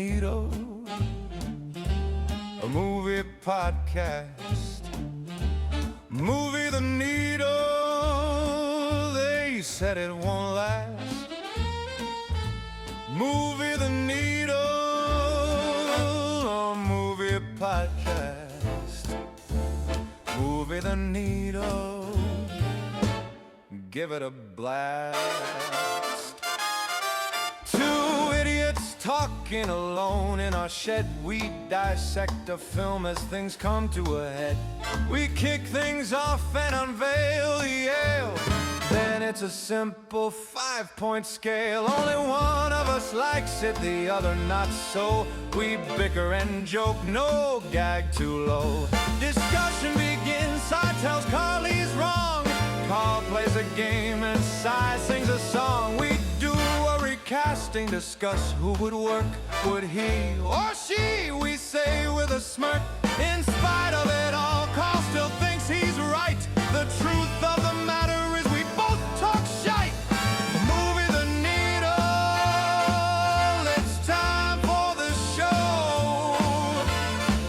Needle, a movie podcast. Movie the Needle, they said it won't last. Movie the Needle, a movie podcast. Movie the Needle, give it a blast. Two idiots talking alone in our shed. We dissect a film as things come to a head. We kick things off and unveil the Yale. Then it's a simple 5-point scale. Only one of us likes it, the other not so. We bicker and joke, no gag too low. Discussion begins, Si tells Carl he's wrong. Carl plays a game and Si sings a song. We do a recasting, discuss who would work. Would he or she, we say with a smirk. In spite of it all, Carl still thinks he's right. The truth of the matter is we both talk shite. Movie the Needle, it's time for the show.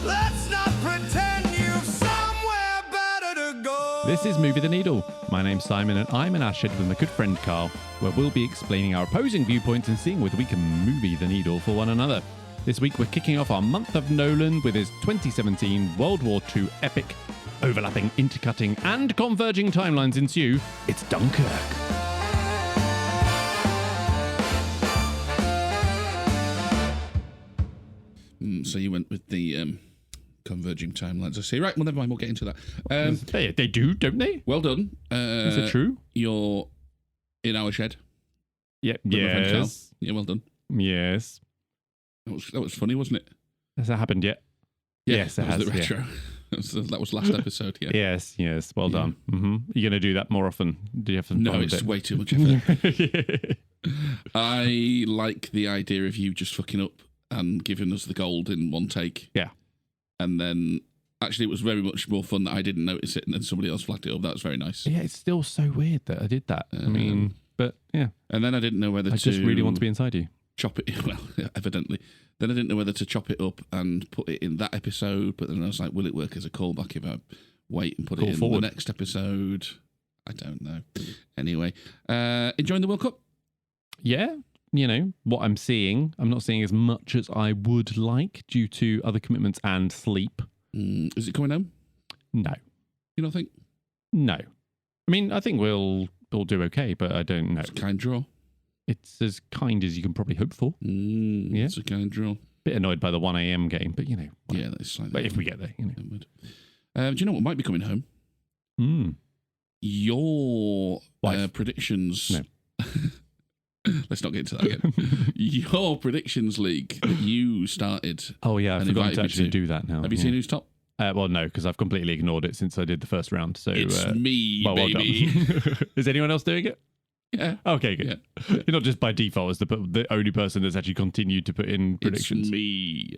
Let's not pretend you've somewhere better to go. This is Movie the Needle. My name's Simon and I'm in our shed with my good friend Carl, where we'll be explaining our opposing viewpoints and seeing whether we can movie the needle for one another. This week we're kicking off our month of Nolan with his 2017 World War II epic. Overlapping, intercutting and converging timelines ensue. It's Dunkirk. So you went with the converging timelines. I see. Right, well, never mind. We'll get into that. They do, don't they? Well done. Is it true? You're in our shed. Yeah. With my friend Carl. Yes. Yeah, well done. Yes. That was funny, wasn't it? Has that happened yet? Yeah, Yes, it that was has. the retro. Yeah. That was last episode. Yeah. Yes. Well done. Mm-hmm. You're going to do that more often? Do you have some No, fun with it's it? way too much effort. I like the idea of you just fucking up and giving us the gold in one take. Yeah. And then, actually, it was very much more fun that I didn't notice it and then somebody else flagged it up. That was very nice. Yeah, it's still so weird that I did that. I mean, but yeah. And then I didn't know whether I to... just really want to be inside you. Chop it, well, evidently. Then I didn't know whether to chop it up and put it in that episode, but then I was like, will it work as a callback if I wait and put it in the next episode? I don't know. Anyway, enjoying the World Cup? Yeah, you know, what I'm seeing, I'm not seeing as much as I would like due to other commitments and sleep. Is it coming home? No. You don't think? No. I mean, I think we'll do okay, but I don't know. It's a kind draw. It's as kind as you can probably hope for. Yeah. It's a kind draw. Bit annoyed by the 1 a.m. game, but you know. Yeah, that's slightly. But if we get there, you know. Do you know what might be coming home? Your predictions. No. Let's not get into that again. Your predictions league that you started. Oh, yeah, I forgot to actually do that now. Have you seen who's top? Well, no, because I've completely ignored it since I did the first round. So it's me, well baby. Done. Is anyone else doing it? Yeah. Okay, good. Yeah. You're not just by default as the only person that's actually continued to put in predictions. It's me.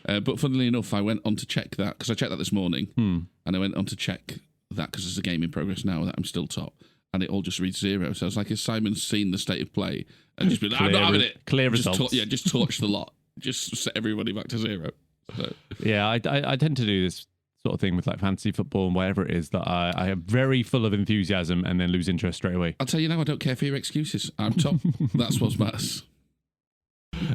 But funnily enough, I went on to check that, because I checked that this morning, and I went on to check that, because there's a game in progress now that I'm still top, and it all just reads 0. So I was like, has Simon seen the state of play? And just been like, I'm not having it. Clear just results. Just torch the lot. Just set everybody back to 0. So. Yeah, I tend to do this sort of thing with like fantasy football and whatever it is that I am very full of enthusiasm and then lose interest straight away. I'll tell you now, I don't care for your excuses. I'm top. That's what matters.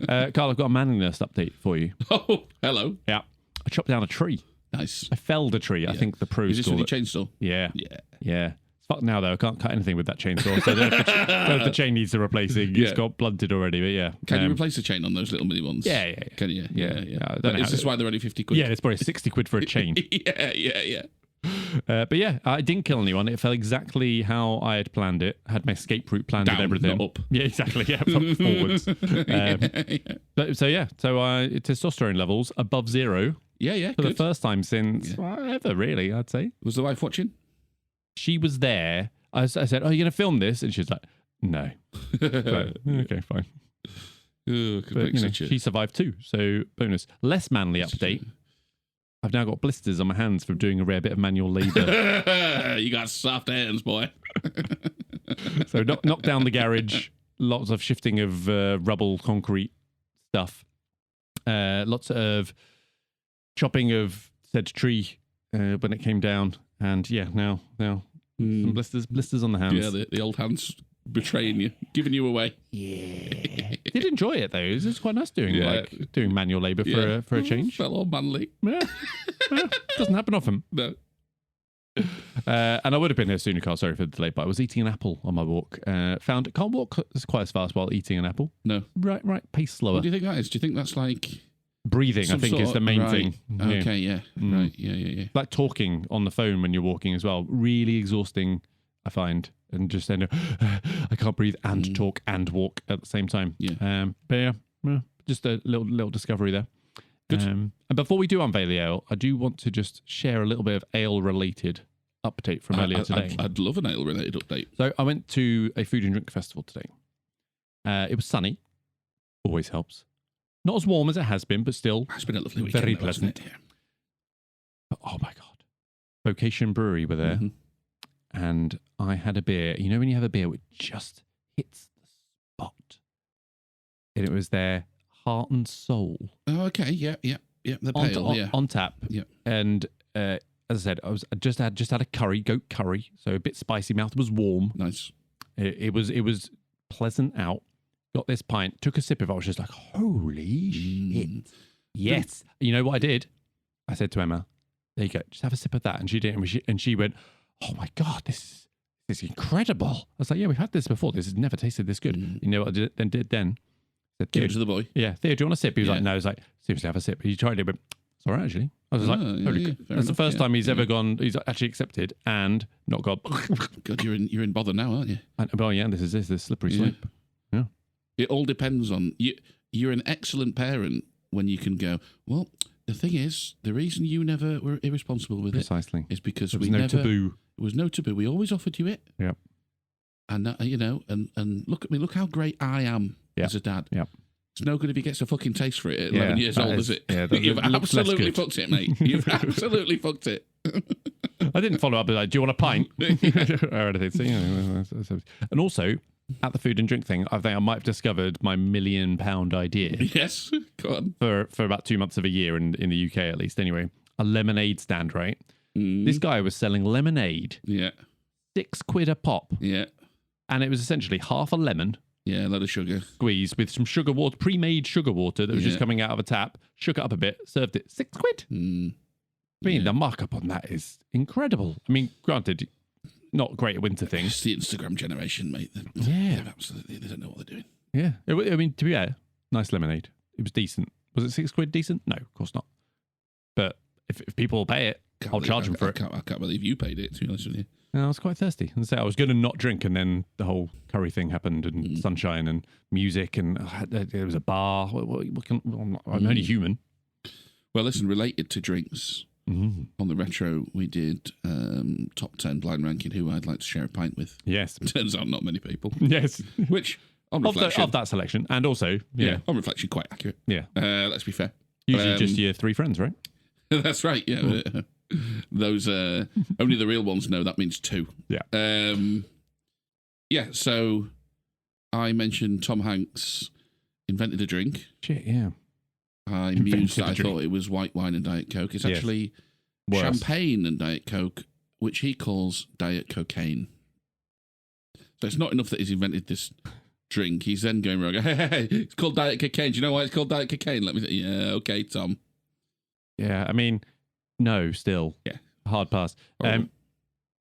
Carl, I've got a manliness update for you. Oh, hello. Yeah. I chopped down a tree. Nice. I felled a tree. Yeah. I think the pros. Is this with your chainsaw? Yeah. Yeah. Yeah. It's fucked now though. I can't cut anything with that chainsaw. So I don't know if the chain needs a replacing. It's got blunted already, but yeah. Can you replace the chain on those little mini ones? Yeah. Can you? Yeah. Is this why they're only 50 quid? Yeah, it's probably 60 quid for a chain. Yeah. But yeah, I didn't kill anyone. It fell exactly how I had planned it. I had my escape route planned and everything. Not up. Yeah, exactly. Yeah, forwards. So testosterone levels above 0. Yeah. For the first time since ever, really, I'd say. Was the wife watching? She was there. I said, "Oh, you're going to film this?" And she's like, "No." So, okay, fine. But, she survived too, so bonus. Less manly update. I've now got blisters on my hands from doing a rare bit of manual labour. You got soft hands, boy. So knock down the garage, lots of shifting of rubble, concrete stuff. Lots of chopping of said tree when it came down. And yeah, now some blisters on the hands. Yeah, the old hands betraying you, giving you away. Yeah. Did enjoy it though. It was quite nice doing manual labour for a change. Felt all manly. Yeah. Doesn't happen often. No. And I would have been here sooner, Carl. Sorry for the delay, but I was eating an apple on my walk. Can't walk quite as fast while eating an apple. No. Right. Pace slower. What do you think that is? Do you think that's like breathing? I think is the main thing. Okay, yeah. Right, yeah. Like talking on the phone when you're walking as well. Really exhausting, I find. And just then, I can't breathe and talk and walk at the same time. Yeah. But yeah, just a little discovery there. Good. And before we do unveil the ale, I do want to just share a little bit of ale-related update from earlier today. I'd love an ale-related update. So I went to a food and drink festival today. It was sunny. Always helps. Not as warm as it has been, but still It's been a lovely weekend. very though, pleasant. hasn't it? But, oh my God. Vocation Brewery were there. Mhm. And I had a beer. You know when you have a beer which just hits the spot? And it was their Heart and Soul. Oh, okay. Yeah. The pale, on tap. Yeah. And as I said, I just had a curry, goat curry, so a bit spicy. Mouth was warm. Nice. It was pleasant out. Got this pint, took a sip of it. I was just like, holy shit! Yes. You know what I did? I said to Emma, "There you go. Just have a sip of that." And she did, and she went, "Oh my God, this is incredible." I was like, "Yeah, we've had this before. This has never tasted this good." You know what I did then? Said, Give it to the boy. Yeah, Theo, do you want a sip? He was Yeah. like, no. I was like, seriously, have a sip. He tried it, but it's all right, actually. I was like, very good. fair That's the enough, first yeah. time he's ever gone, he's actually accepted and not gone. God, you're in bother now, aren't you? Oh, yeah, this is the slippery slope. Yeah. It all depends on you. You're an excellent parent when you can go, well, the thing is, the reason you never were irresponsible with Precisely. it is because There was we no never... taboo. There was no taboo. We always offered you it. Yep. And, and look at me. Look how great I am as a dad. Yep. It's no good if he gets a fucking taste for it at 11 years old, is it? Yeah, You've looks less absolutely good. fucked it, mate. You've absolutely fucked it. I didn't follow up with like, do you want a pint? Or anything. So, and also, at the food and drink thing, I think I might have discovered my £1 million idea. Yes. Go on. For about 2 months of a year in the UK at least. Anyway, a lemonade stand, right? This guy was selling lemonade, Yeah. £6 a pop, Yeah. and it was essentially half a lemon Yeah, a lot of sugar. squeezed with some sugar water, pre-made sugar water that was just Yeah. coming out of a tap. Shook it up a bit, served it. £6. Mm. I mean, the markup on that is incredible. I mean, granted, not great at winter things. It's the Instagram generation, mate. Yeah. They don't know what they're doing. Yeah, I mean, to be fair, nice lemonade. It was decent. Was it £6 decent? No, of course not. But if people will pay it, I'll charge them for it. I can't believe you paid it, to be honest with you. And I was quite thirsty. And so I was going to not drink, and then the whole curry thing happened, and sunshine and music, and there was a bar. I'm only human. Well, listen, related to drinks, on the retro, we did top 10 blind ranking who I'd like to share a pint with. Yes. Turns out not many people. Yes. Which, on Of reflection... that selection. And also, yeah. On reflection, quite accurate. Yeah. Let's be fair. Usually just your 3 friends, right? That's right, yeah. Those, only the real ones know that means 2. Yeah. Yeah, so I mentioned Tom Hanks invented a drink. Shit, yeah. I mused that I thought it was white wine and Diet Coke. It's actually Worse. champagne and Diet Coke, which he calls Diet Cocaine. So it's not enough that he's invented this drink. He's then going around, hey, it's called Diet Cocaine. Do you know why it's called Diet Cocaine? Let me say, yeah, okay, Tom. Yeah, I mean, no, still. Yeah. Hard pass.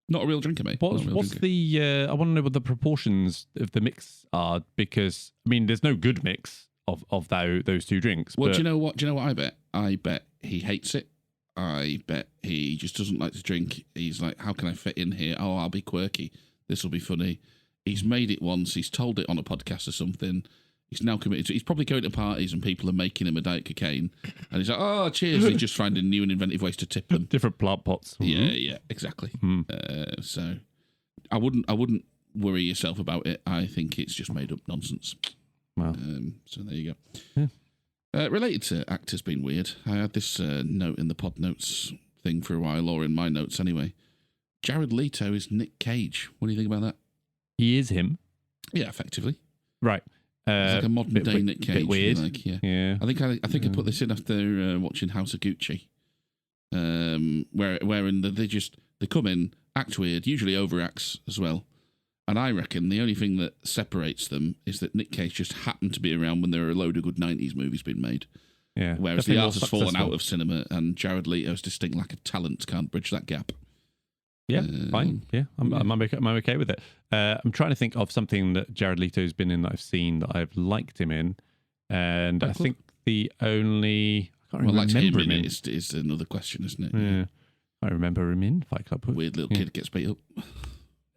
Not a real drinker, mate. What's the, I want to know what the proportions of the mix are, because, I mean, there's no good mix of those 2 drinks. Well, but... do you know what I bet? I bet he hates it. I bet he just doesn't like to drink. He's like, how can I fit in here? Oh, I'll be quirky. This will be funny. He's made it once. He's told it on a podcast or something. He's now committed to it. He's probably going to parties and people are making him a Diet Cocaine. And he's like, oh, cheers. He's just finding new and inventive ways to tip them. Different plant pots. Yeah, exactly. So I wouldn't worry yourself about it. I think it's just made up nonsense. Wow. So there you go. Yeah. Related to actors being weird, I had this note in the pod notes thing for a while, or in my notes anyway. Jared Leto is Nic Cage. What do you think about that? He is him. Yeah, effectively. Right. It's like a modern day Nic Cage. Bit weird. Like, yeah. Yeah. I think I put this in after watching House of Gucci, wherein they come in, act weird, usually overacts as well. And I reckon the only thing that separates them is that Nic Cage just happened to be around when there were a load of good 90s movies being made. Yeah. Whereas the art has fallen out of cinema, and Jared Leto's distinct lack of talent can't bridge that gap. Yeah, fine. Yeah, I'm okay with it. I'm trying to think of something that Jared Leto's been in that I've seen that I've liked him in, and I think the only I can't remember him in is another question, isn't it? Yeah, I remember him in Fight Club. Weird little kid gets beat up.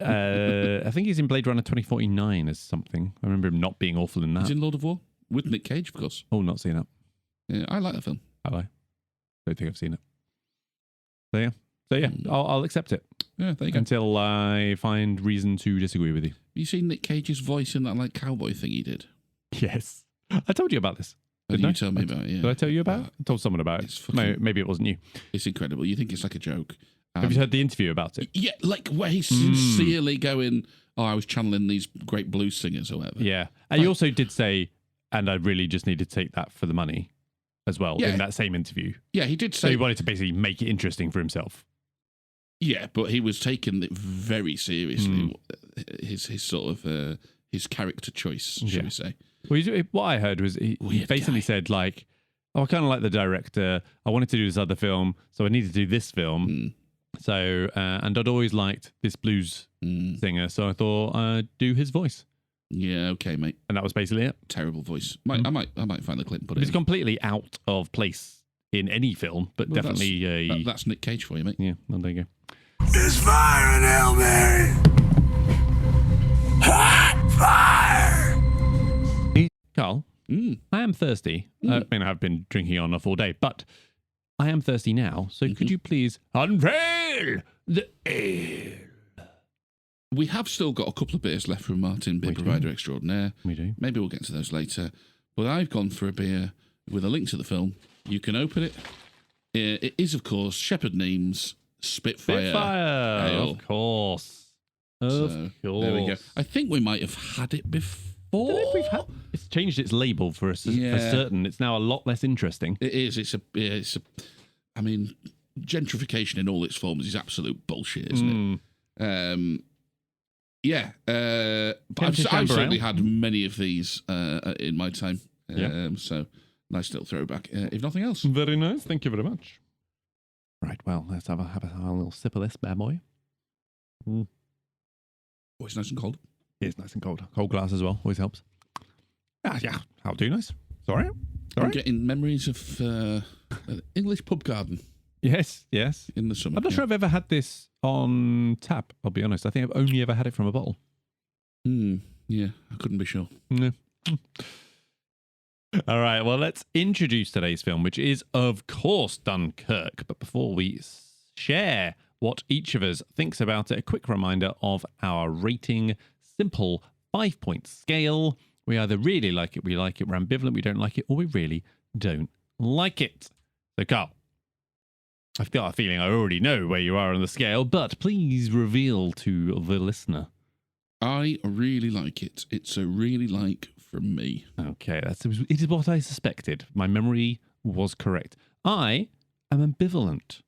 I think he's in Blade Runner 2049 as something. I remember him not being awful in that. He's in Lord of War with Nic Cage, of course. Oh, not seen that. Yeah, I like that film. Have I? Don't think I've seen it. So yeah, I'll accept it. Yeah, there you go. Until I find reason to disagree with you. You seen Nic Cage's voice in that like cowboy thing he did? Yes, I told you about this. Did you tell me about it? Yeah. Did I tell you about it? I told someone about it. Maybe it wasn't you. It's incredible. You think it's like a joke. Have you heard the interview about it? Yeah, like where he's sincerely going, "Oh, I was channeling these great blues singers or whatever." Yeah, and he also did say, "And I really just need to take that for the money," as well in that same interview. Yeah, he did say. So he wanted to basically make it interesting for himself. Yeah, but he was taking it very seriously. His sort of his character choice, shall we say? Well, what I heard was he basically said like, "Oh, I kind of like the director. I wanted to do this other film, so I needed to do this film. So and I'd always liked this blues singer, so I thought I'd do his voice." Yeah, okay, mate. And that was basically it. Terrible voice. I might find the clip and put it. It's completely out of place in any film, but definitely that's Nic Cage for you, mate. Yeah, well, there you go. There's fire in Hail Mary. Hot fire. Carl, I am thirsty. I mean, I've been drinking on off all day, but I am thirsty now. So could you please unveil the ale? We have still got a couple of beers left from Martin, beer provider extraordinaire. We do. Maybe we'll get to those later. But I've gone for a beer with a link to the film. You can open it. It is, of course, Shepherd Neame's Spitfire Ale. Of course. Of course. There we go. I think we might have had it before. It's changed its label for certain. It's now a lot less interesting. It is. It's a. I mean, gentrification in all its forms is absolute bullshit, isn't it? Yeah. But I've certainly had many of these in my time. So nice little throwback, if nothing else. Very nice. Thank you very much. Right. Well, let's have a little sip of this bad boy. Oh, it's nice and cold. It's nice and cold. Cold glass as well. Always helps. Yeah. I'll do nice. Sorry. I'm getting memories of English pub garden. Yes. In the summer. I'm not sure I've ever had this on tap, I'll be honest. I think I've only ever had it from a bottle. Yeah, I couldn't be sure. No. All right, well, let's introduce today's film, which is, of course, Dunkirk. But before we share what each of us thinks about it, a quick reminder of our rating. Simple 5-point scale. We either really like it, we like it, we're ambivalent, we don't like it, or we really don't like it. So, Carl, I've got a feeling I already know where you are on the scale, but please reveal to the listener. I really like it. It's a really like from me. Okay, it is what I suspected. My memory was correct. I am ambivalent.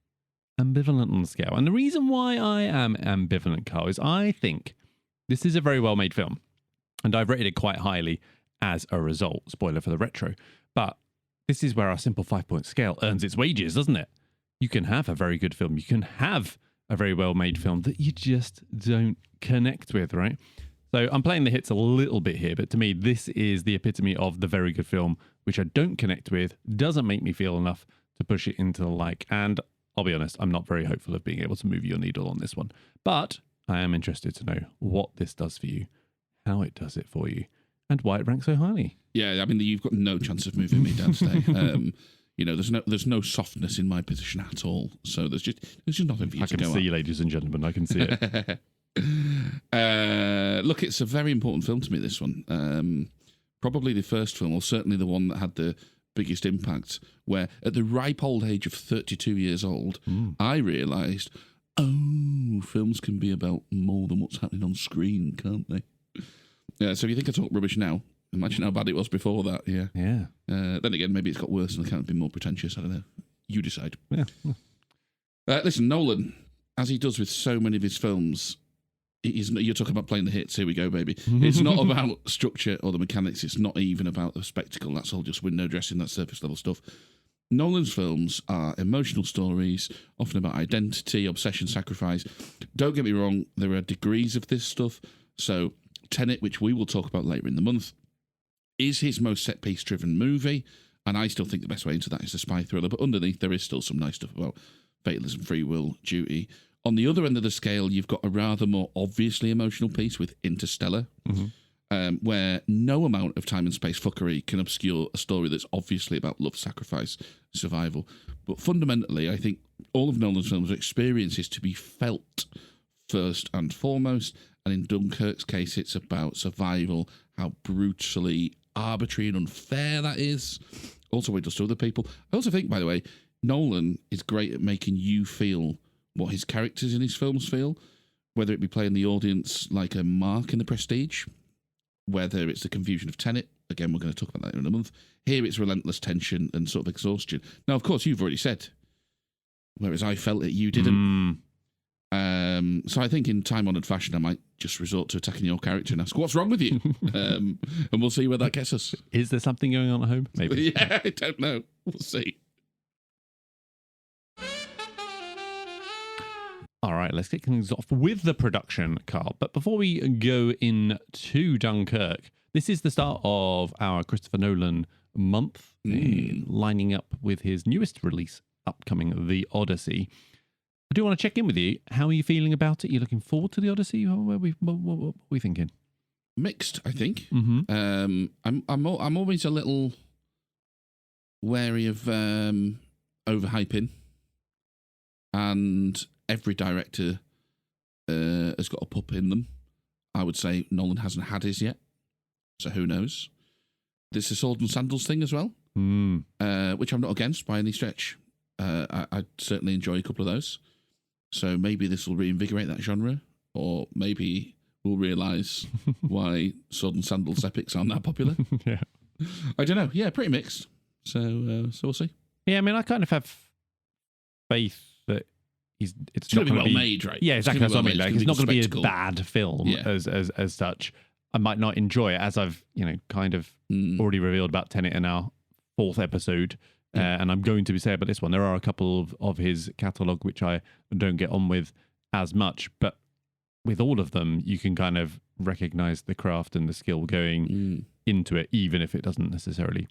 Ambivalent on the scale. And the reason why I am ambivalent, Carl, is I think this is a very well-made film. And I've rated it quite highly as a result. Spoiler for the retro. But this is where our simple 5-point scale earns its wages, doesn't it? You can have a very good film. You can have a very well-made film that you just don't connect with, right? So I'm playing the hits a little bit here, but to me, this is the epitome of the very good film, which I don't connect with, doesn't make me feel enough to push it into the like. And I'll be honest, I'm not very hopeful of being able to move your needle on this one. But I am interested to know what this does for you, how it does it for you, and why it ranks so highly. Yeah, I mean, you've got no chance of moving me down today. You know, there's no softness in my position at all. So there's just nothing for you to go. I can see, ladies and gentlemen, I can see it. Look, it's a very important film to me, this one. Probably the first film, or certainly the one that had the biggest impact, where at the ripe old age of 32 years old, I realised, films can be about more than what's happening on screen, can't they? So if you think I talk rubbish now, Imagine how bad it was before that. Yeah. Yeah. Then again, maybe it's got worse and kind of been more pretentious. I don't know. You decide. Yeah. Listen, Nolan, as he does with so many of his films, you're talking about playing the hits. Here we go, baby. It's not about structure or the mechanics. It's not even about the spectacle. That's all just window dressing, that surface level stuff. Nolan's films are emotional stories, often about identity, obsession, sacrifice. Don't get me wrong, there are degrees of this stuff. So Tenet, which we will talk about later in the month, is his most set-piece driven movie, and I still think the best way into that is a spy thriller, but underneath there is still some nice stuff about fatalism, free will, duty. On the other end of the scale, you've got a rather more obviously emotional piece with Interstellar, where no amount of time and space fuckery can obscure a story that's obviously about love, sacrifice, survival. But fundamentally, I think all of Nolan's films are experiences to be felt first and foremost, and in Dunkirk's case, it's about survival, how brutally arbitrary and unfair that is. Also, what he does to other people. I also think, by the way, Nolan is great at making you feel what his characters in his films feel, whether it be playing the audience like a Mark in The Prestige, whether it's the confusion of Tenet. Again, we're going to talk about that in a month. Here it's relentless tension and sort of exhaustion. Now, of course, you've already said, whereas I felt it, you didn't. So I think in time-honoured fashion, I might just resort to attacking your character and ask, what's wrong with you? And we'll see where that gets us. Is there something going on at home? Maybe. Yeah, I don't know. We'll see. All right, let's kick things off with the production, Carl. But before we go into Dunkirk, this is the start of our Christopher Nolan month, lining up with his newest release, upcoming, The Odyssey. I do want to check in with you. How are you feeling about it? Are you looking forward to The Odyssey? What are we thinking? Mixed, I think. Mm-hmm. I'm always a little wary of overhyping, and every director has got a pup in them. I would say Nolan hasn't had his yet, so who knows? There's a sword and sandals thing as well, which I'm not against by any stretch. I certainly enjoy a couple of those. So maybe this will reinvigorate that genre, or maybe we'll realise why sword and sandals epics aren't that popular. Yeah, I don't know. Yeah, pretty mixed. So we'll see. Yeah, I mean, I kind of have faith that it's going not to be going to well made, right? Yeah, exactly. That's what I mean. Like, it's not going to be a spectacle. bad film as such. I might not enjoy it, as I've kind of already revealed about Tenet in our 4th episode. And I'm going to be saying about this one, there are a couple of his catalogue which I don't get on with as much, but with all of them, you can kind of recognise the craft and the skill going into it, even if it doesn't necessarily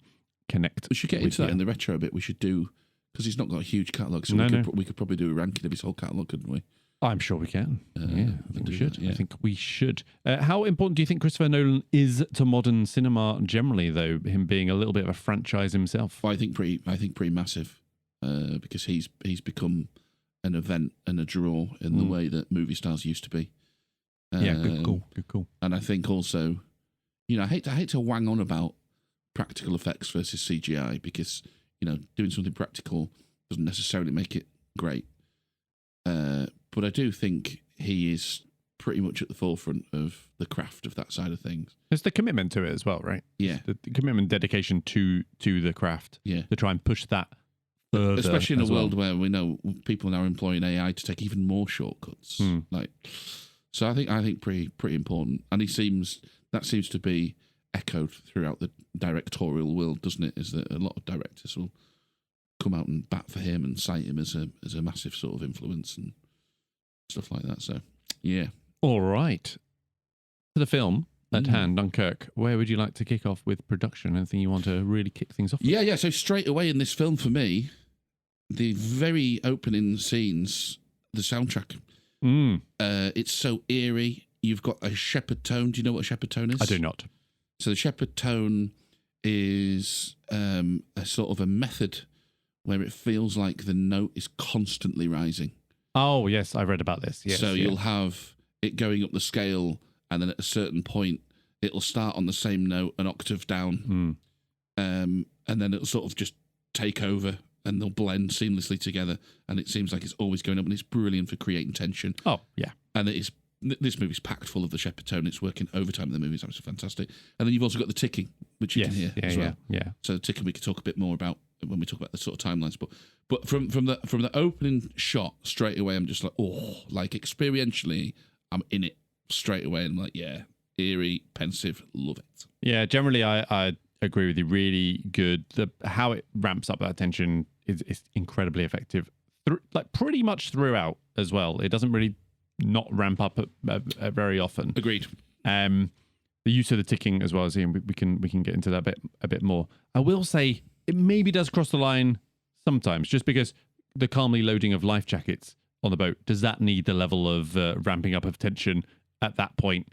connect. We should get into that in the retro bit. We should do, because he's not got a huge catalogue, so we could probably do a ranking of his whole catalogue, couldn't we? I'm sure we can. I think we should. That, yeah. I think we should. How important do you think Christopher Nolan is to modern cinema generally, though, him being a little bit of a franchise himself? Well, I think pretty massive, because he's become an event and a draw in the way that movie stars used to be. Good call. And I think also, I hate to wang on about practical effects versus CGI, because doing something practical doesn't necessarily make it great. But I do think he is pretty much at the forefront of the craft of that side of things. There's the commitment to it as well, right? Yeah. The commitment, dedication to the craft. Yeah. To try and push that further. Especially in a world where we know people are now employing AI to take even more shortcuts. So I think pretty important. And that seems to be echoed throughout the directorial world, doesn't it? Is that a lot of directors will come out and bat for him and cite him as a massive sort of influence and stuff like that. So, yeah. All right. To the film at hand, Dunkirk, where would you like to kick off with production? Anything you want to really kick things off with? Yeah. So straight away in this film for me, the very opening scenes, the soundtrack, it's so eerie. You've got a shepherd tone. Do you know what a shepherd tone is? I do not. So the shepherd tone is a sort of a method where it feels like the note is constantly rising. Oh, yes, I read about this. Yes, so you'll have it going up the scale, and then at a certain point, it'll start on the same note, an octave down, and then it'll sort of just take over, and they'll blend seamlessly together, and it seems like it's always going up, and it's brilliant for creating tension. Oh, yeah. And it is this movie's packed full of the Shepherd tone. It's working overtime in the movie. It's absolutely fantastic. And then you've also got the ticking, which you can hear as well. Yeah. So the ticking we could talk a bit more about when we talk about the sort of timelines. But from the opening shot straight away, I'm just like, like experientially, I'm in it straight away. And like, yeah, eerie, pensive, love it. Yeah, generally I agree with you. Really good. How it ramps up that tension is incredibly effective. Like pretty much throughout as well. It doesn't really not ramp up very often. Agreed. The use of the ticking as well as we can get into that a bit more. I will say it maybe does cross the line sometimes, just because the calmly loading of life jackets on the boat, does that need the level of ramping up of tension at that point?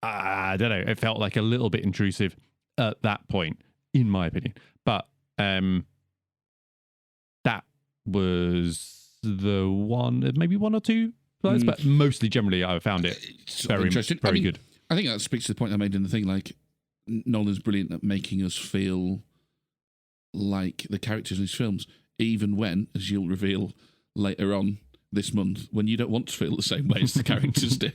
I don't know. It felt like a little bit intrusive at that point, in my opinion. But that was the one, maybe one or two plays, but mostly generally I found it very interesting, very good. I think that speaks to the point I made in the thing. Like, Nolan's brilliant at making us feel like the characters in his films, even when, as you'll reveal later on this month, when you don't want to feel the same way as the characters do.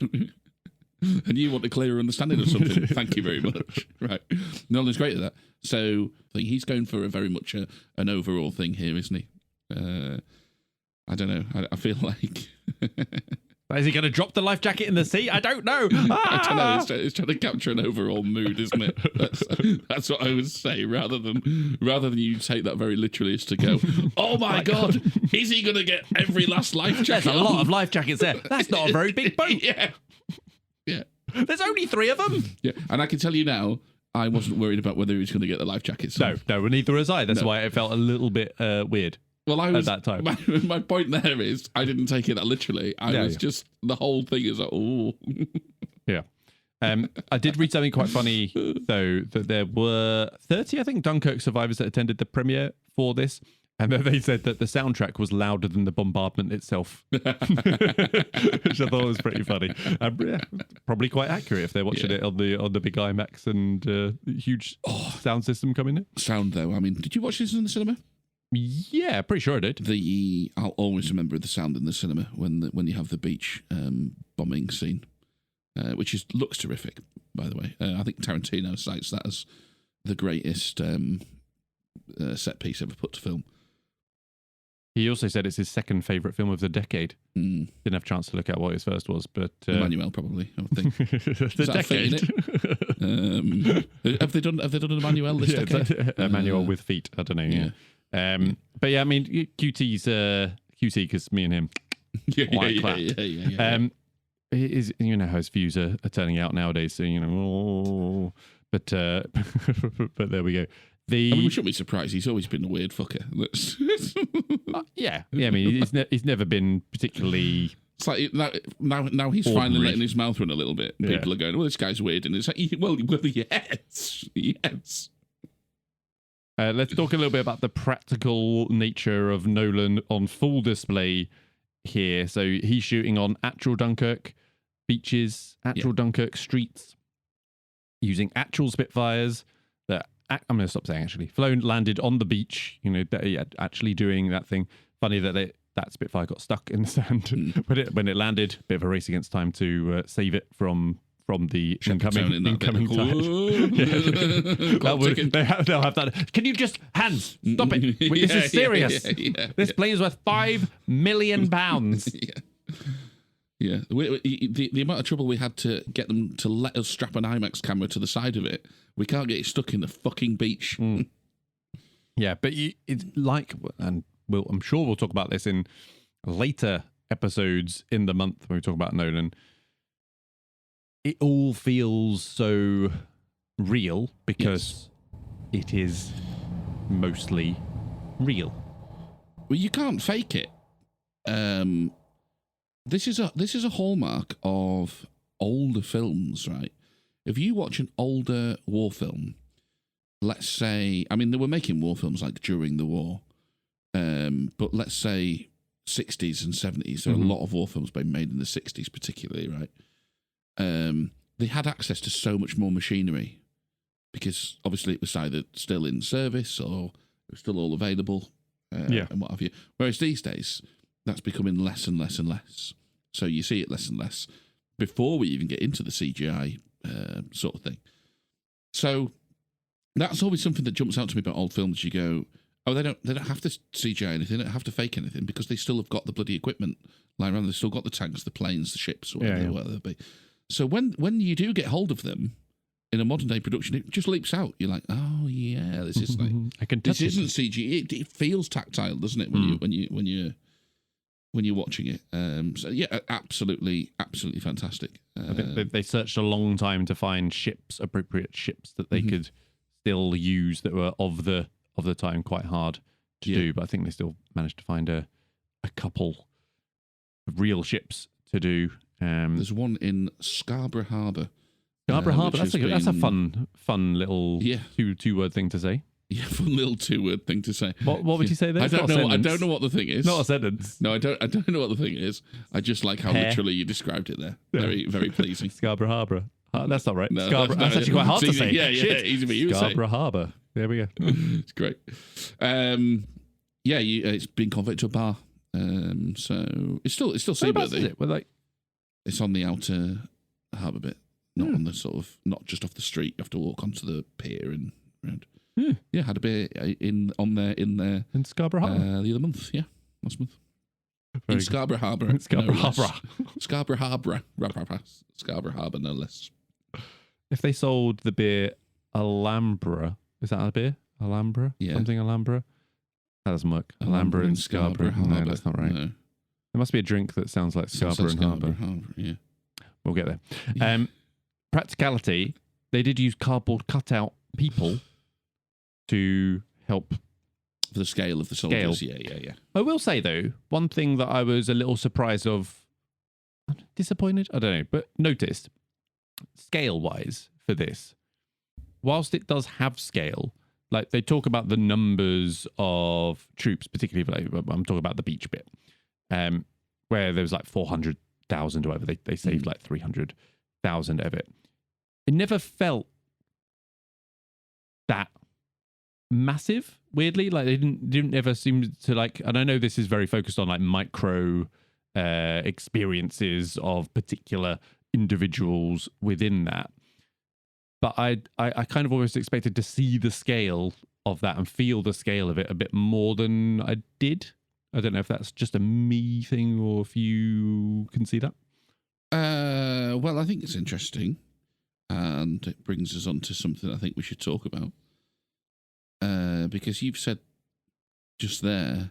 And you want a clearer understanding of something. Thank you very much. Right. Nolan's great at that. So I think he's going for a very much an overall thing here, isn't he? I don't know. I feel like... Is he going to drop the life jacket in the sea? I don't know. I don't know. It's trying to capture an overall mood, isn't it? That's what I would say. Rather than you take that very literally, is to go, oh my God, is he going to get every last life jacket? There's a lot of life jackets there. That's not a very big boat. Yeah. There's only 3 of them. Yeah, and I can tell you now, I wasn't worried about whether he was going to get the life jackets. No, neither was I. That's why it felt a little bit weird. Well, I was at that time. My point there is, I didn't take it that literally. I was just, the whole thing is like, oh. Yeah. I did read something quite funny, though, that there were 30, I think, Dunkirk survivors that attended the premiere for this. And then they said that the soundtrack was louder than the bombardment itself, which I thought was pretty funny. Probably quite accurate if they're watching it on the big IMAX and huge sound system coming in. Sound, though. I mean, did you watch this in the cinema? Yeah, pretty sure I did. I'll always remember the sound in the cinema when you have the beach bombing scene, which looks terrific, by the way. I think Tarantino cites that as the greatest set piece ever put to film. He also said it's his second favourite film of the decade. Didn't have a chance to look at what his first was, but... Emmanuel, probably, I would think. The decade. Have they done Emmanuel this decade? Emmanuel with feet, I don't know. Yeah. But yeah, I mean, QT's QT, because me and him clapped. Yeah. You know how his views are turning out nowadays, so, you know... But there we go. I mean, we shouldn't be surprised. He's always been a weird fucker. Yeah. I mean, he's never been particularly. It's like now he's finally letting his mouth run a little bit. People are going, "Well, this guy's weird," and it's like, "Well, yes." Let's talk a little bit about the practical nature of Nolan on full display here. So he's shooting on actual Dunkirk beaches, actual Dunkirk streets, using actual Spitfires that. I'm going to stop saying actually. Landed on the beach, you know, actually doing that thing. Funny that that Spitfire got stuck in the sand when it landed. Bit of a race against time to save it from the incoming tide. They'll have that. Can you just hands stop it? This is serious. This plane is worth £5 million. Yeah, the amount of trouble we had to get them to let us strap an IMAX camera to the side of it. We can't get it stuck in the fucking beach. Yeah, but it's like, and I'm sure we'll talk about this in later episodes in the month when we talk about Nolan. It all feels so real because it is mostly real. Well, you can't fake it. This is a hallmark of older films, right? If you watch an older war film, let's say, I mean, they were making war films like during the war, but let's say 60s and 70s, there are a lot of war films being made in the 60s particularly, right? They had access to so much more machinery because obviously it was either still in service or it was still all available and what have you. Whereas these days, that's becoming less and less and less. So you see it less and less. before we even get into the CGI sort of thing. So that's always something that jumps out to me about old films. You go, oh, they don't have to CGI anything, they don't have to fake anything, because they still have got the bloody equipment lying around. They've still got the tanks, the planes, the ships, whatever they be. So when you do get hold of them in a modern day production, it just leaps out. You're like, oh yeah, this is like I can touch this it. isn't CG. It feels tactile, doesn't it? When you're watching it. So yeah, absolutely fantastic. I think they searched a long time to find appropriate ships that they could still use that were of the time, quite hard to do. But I think they still managed to find a couple of real ships to do. There's one in Scarborough Harbour. Scarborough Harbour. That's a fun little two-word thing to say. Yeah, fun little two-word thing to say. What would you say there? I don't know what the thing is. Not a sentence. No, I don't know what the thing is. I just like how literally you described it there. Very, very pleasing. Scarborough Harbour. That's not right. No, Scarborough. That's actually quite hard to say. Yeah, easy for you to say. Scarborough Harbour. There we go. It's great. It's been converted to a bar. So it's still seaworthy. It's on the outer harbour bit, not on the not just off the street. You have to walk onto the pier and around. Yeah, had a beer in Scarborough Harbour the other month. Yeah, last month. Very in Scarborough Harbour. Scarborough Harbour. Scarborough Harbour. Scarborough Harbour, no less. If they sold the beer Alhambra, is that a beer? Alhambra? Yeah. Something Alhambra? That doesn't work. Alhambra and Scarborough. No, that's not right. No. There must be a drink that sounds like Scarborough and Harbour. Yeah. We'll get there. Yeah. Practicality, they did use cardboard cutout people to help for the scale of the soldiers. Yeah. I will say, though, one thing that I was a little surprised of, disappointed, I don't know, but noticed, scale-wise for this, whilst it does have scale, like they talk about the numbers of troops, particularly, I'm talking about the beach bit, where there was like 400,000 or whatever, they saved like 300,000 of it. It never felt that massive, weirdly. Like they didn't ever seem to like, and I know this is very focused on like micro experiences of particular individuals within that, but I kind of always expected to see the scale of that and feel the scale of it a bit more than I did. I don't know if that's just a me thing or if you can see that. Well, I think it's interesting, and it brings us on to something I think we should talk about. Because you've said just there,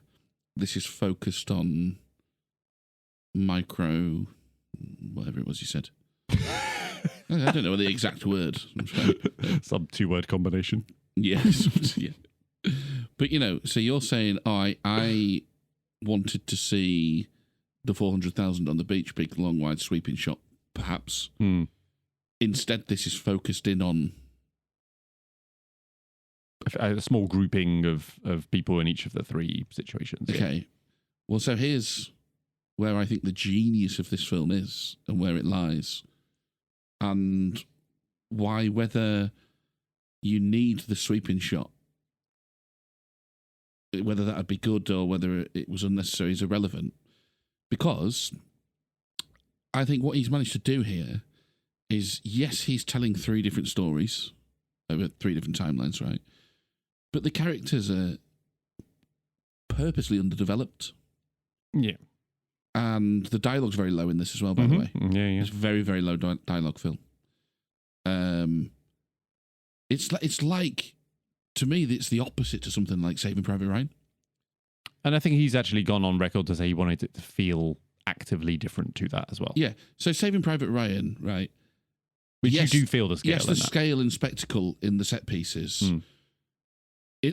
this is focused on micro, whatever it was you said. I don't know the exact word. Some two-word combination. Yes. Yeah. But, so you're saying, I wanted to see the 400,000 on the beach, big, long, wide, sweeping shot, perhaps. Instead, this is focused in on a small grouping of people in each of the three situations. Okay. Yeah. Well, so here's where I think the genius of this film is and where it lies. And why, whether you need the sweeping shot, whether that would be good or whether it was unnecessary is irrelevant. Because I think what he's managed to do here is, yes, he's telling three different stories over three different timelines, right? But the characters are purposely underdeveloped. Yeah. And the dialogue's very low in this as well, by the way. Yeah. It's very, very low dialogue film. It's like, to me, it's the opposite to something like Saving Private Ryan. And I think he's actually gone on record to say he wanted it to feel actively different to that as well. Yeah. So Saving Private Ryan, right? Which you do feel the scale. Yes, the scale and spectacle in the set pieces.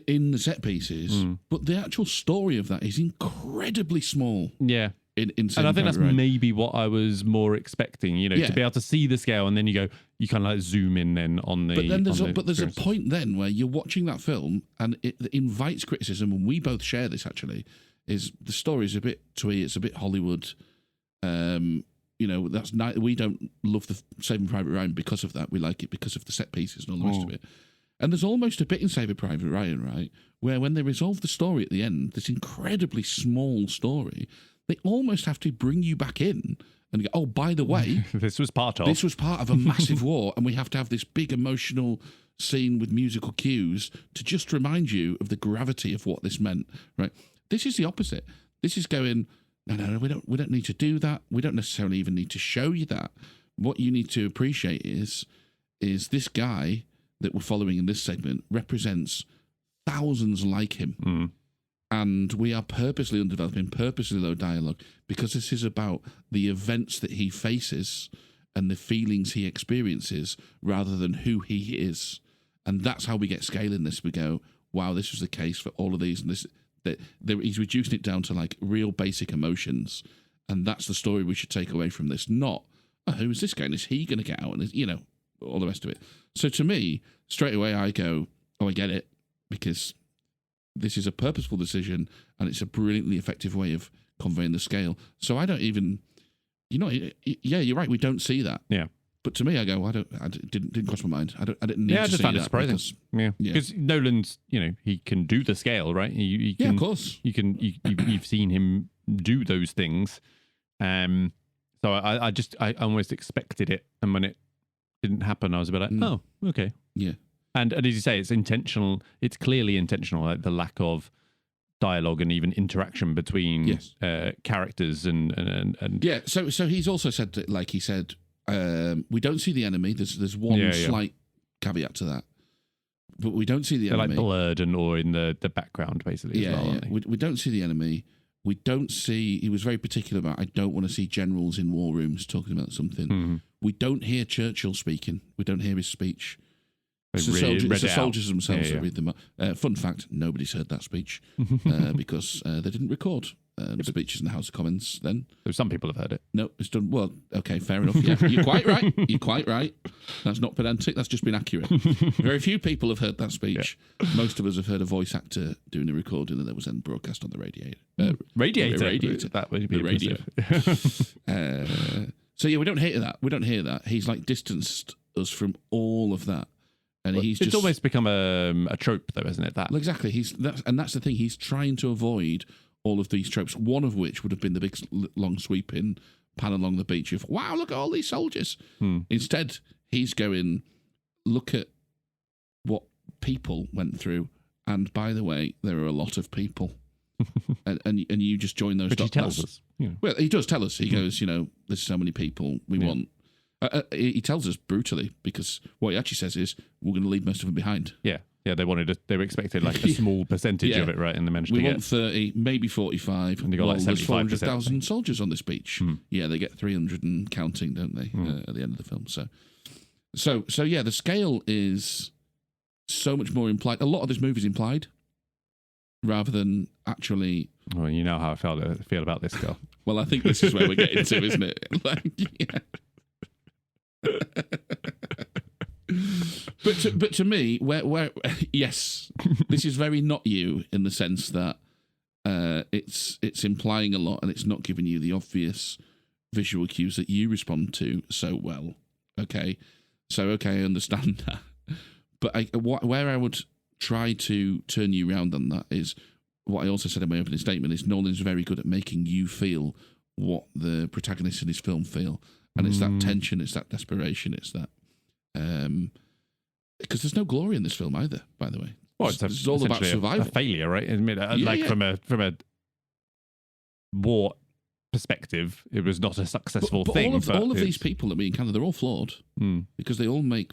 In the set pieces, but the actual story of that is incredibly small. Yeah. In and I think that's maybe what I was more expecting, to be able to see the scale, and then you kind of like zoom in then on the. But there's a point then where you're watching that film and it invites criticism, and we both share this actually. Is the story's a bit twee, it's a bit Hollywood. That's not, we don't love the Saving Private Ryan because of that. We like it because of the set pieces and all the rest of it. And there's almost a bit in Saving Private Ryan, right, where when they resolve the story at the end, this incredibly small story, they almost have to bring you back in and go, oh, by the way, this was part of a massive war, and we have to have this big emotional scene with musical cues to just remind you of the gravity of what this meant, right? This is the opposite. This is going, no, we don't need to do that. We don't necessarily even need to show you that. What you need to appreciate is this guy that we're following in this segment represents thousands like him. And we are purposely underdeveloping, purposely low dialogue, because this is about the events that he faces and the feelings he experiences rather than who he is. And that's how we get scale in this. We go, wow, this was the case for all of these. And he's reducing it down to like real basic emotions. And that's the story we should take away from this. Not, oh, who is this guy? And is he going to get out? And, all the rest of it. So to me, straight away, I go, oh, I get it. Because this is a purposeful decision and it's a brilliantly effective way of conveying the scale. So I don't even, yeah, you're right. We don't see that. Yeah. But to me, I go, didn't cross my mind. I didn't need to see that. Yeah, I just found it surprising. Because Nolan's, he can do the scale, right? He can, yeah, of course. You've seen him do those things. So I almost expected it, and when it didn't happen, I was a bit like, oh, okay. Yeah. And as you say, it's intentional. It's clearly intentional, like the lack of dialogue and even interaction between characters and yeah. So he's also said that, like he said, we don't see the enemy. There's one slight caveat to that, but we don't see the enemy. They're like blurred or in the background, basically. Yeah, as well, yeah. We don't see the enemy. We don't see. He was very particular about. I don't want to see generals in war rooms talking about something. Mm-hmm. We don't hear Churchill speaking. We don't hear his speech. It's the soldiers themselves that read them up. Fun fact, nobody's heard that speech because they didn't record speeches in the House of Commons then. So some people have heard it. No, it's done. Well, okay, fair enough. Yeah, you're quite right. You're quite right. That's not pedantic. That's just been accurate. Very few people have heard that speech. Yeah. Most of us have heard a voice actor doing a recording that was then broadcast on the radiator. Radiator. That would be the radio. So yeah, we don't hear that. We don't hear that. He's like distanced us from all of that. And it's almost become a trope, though, isn't it? That exactly. That's the thing. He's trying to avoid all of these tropes. One of which would have been the big, long sweeping pan along the beach of wow, look at all these soldiers. Instead, he's going, look at what people went through, and by the way, there are a lot of people, and you just join those. But he tells us. Well, he does tell us. He goes, there's so many people we want. He tells us brutally because what he actually says is we're going to leave most of them behind. Yeah, they were expected like a small percentage of it, right? And they managed to get. We want 30, maybe 45. And they got like 75%. There's 400,000 soldiers on this beach. Yeah, they get 300 and counting, don't they? At the end of the film. So yeah, the scale is so much more implied. A lot of this movie is implied rather than actually. Well, you know how I feel about this girl. Well, I think this is where we're getting to, isn't it? But to me, where yes, this is very not you in the sense that it's implying a lot and it's not giving you the obvious visual cues that you respond to so well. Okay, I understand that. But where I would try to turn you around on that is what I also said in my opening statement is Nolan's very good at making you feel what the protagonists in his film feel. And it's that tension, it's that desperation, it's that... because there's no glory in this film either, by the way. Well, it's all about survival. A failure, right? From a war perspective, it was not a successful thing. All of these people that we encounter, they're all flawed because they all make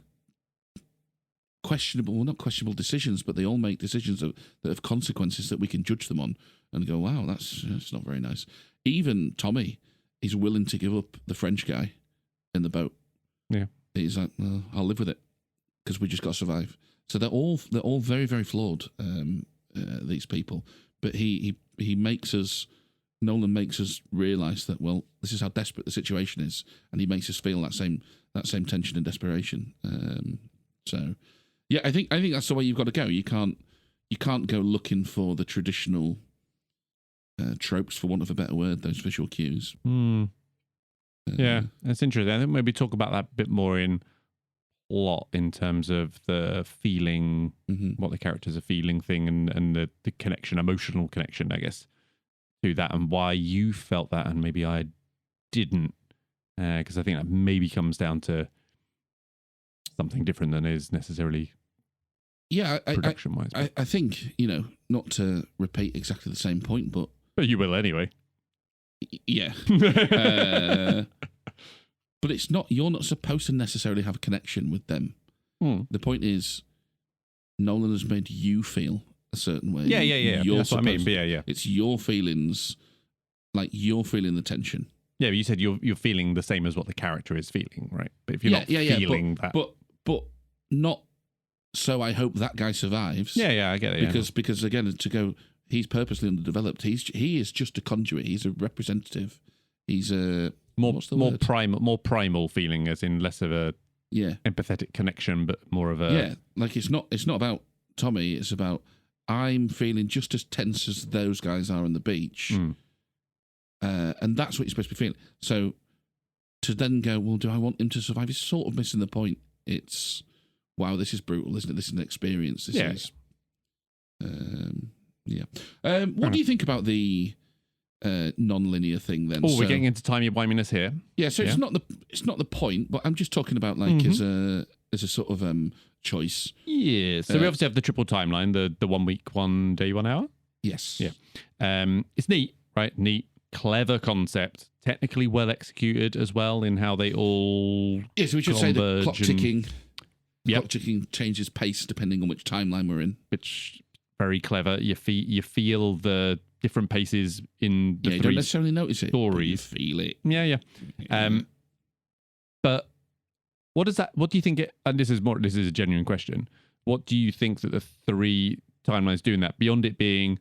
not questionable decisions, but they all make decisions that have consequences that we can judge them on and go, wow, that's not very nice. Even Tommy is willing to give up the French guy in the boat. Yeah, he's like, well, I'll live with it because we just got to survive. So they're all very, very flawed. These people, but Nolan makes us realize that this is how desperate the situation is, and he makes us feel that same tension and desperation. So yeah, I think that's the way you've got to go. You can't go looking for the traditional tropes, for want of a better word, those visual cues. Yeah, that's interesting. I think maybe talk about that a bit more in plot in terms of the feeling, what the characters are feeling thing, and the connection, emotional connection, I guess, to that, and why you felt that, and maybe I didn't. because I think that maybe comes down to something different than is necessarily production-wise. I think, not to repeat exactly the same point, but you will anyway. Yeah. But it's not, you're not supposed to necessarily have a connection with them. The point is, Nolan has made you feel a certain way. Yeah. That's what I mean. But yeah. It's your feelings, like you're feeling the tension. Yeah, but you said you're feeling the same as what the character is feeling, right? But if you're not feeling that, but not. So I hope that guy survives. Yeah, I get it. Because again, he's purposely underdeveloped. He is just a conduit. He's a representative. He's a more primal feeling, as in less of a empathetic connection, but more of a like it's not about Tommy. It's about I'm feeling just as tense as those guys are on the beach, and that's what you're supposed to be feeling. So to then go, well, do I want him to survive? Is sort of missing the point. It's wow, this is brutal, isn't it? This is an experience. This is what do you think about the non-linear thing then? We're getting into timey-wiminess here. Yeah, so it's not the point, but I'm just talking about like as a sort of choice. Yeah. So we obviously have the triple timeline, the 1 week, 1 day, 1 hour. Yes. Yeah. It's neat, right? Neat, clever concept, technically well executed as well in how they all so we should say the clock ticking. Yep. Clock ticking changes pace depending on which timeline we're in. Which very clever. You feel the different paces in the you don't necessarily notice it. Stories. You feel it. Yeah. But what do you think and this is a genuine question. What do you think that the 3 timelines do in that, beyond it being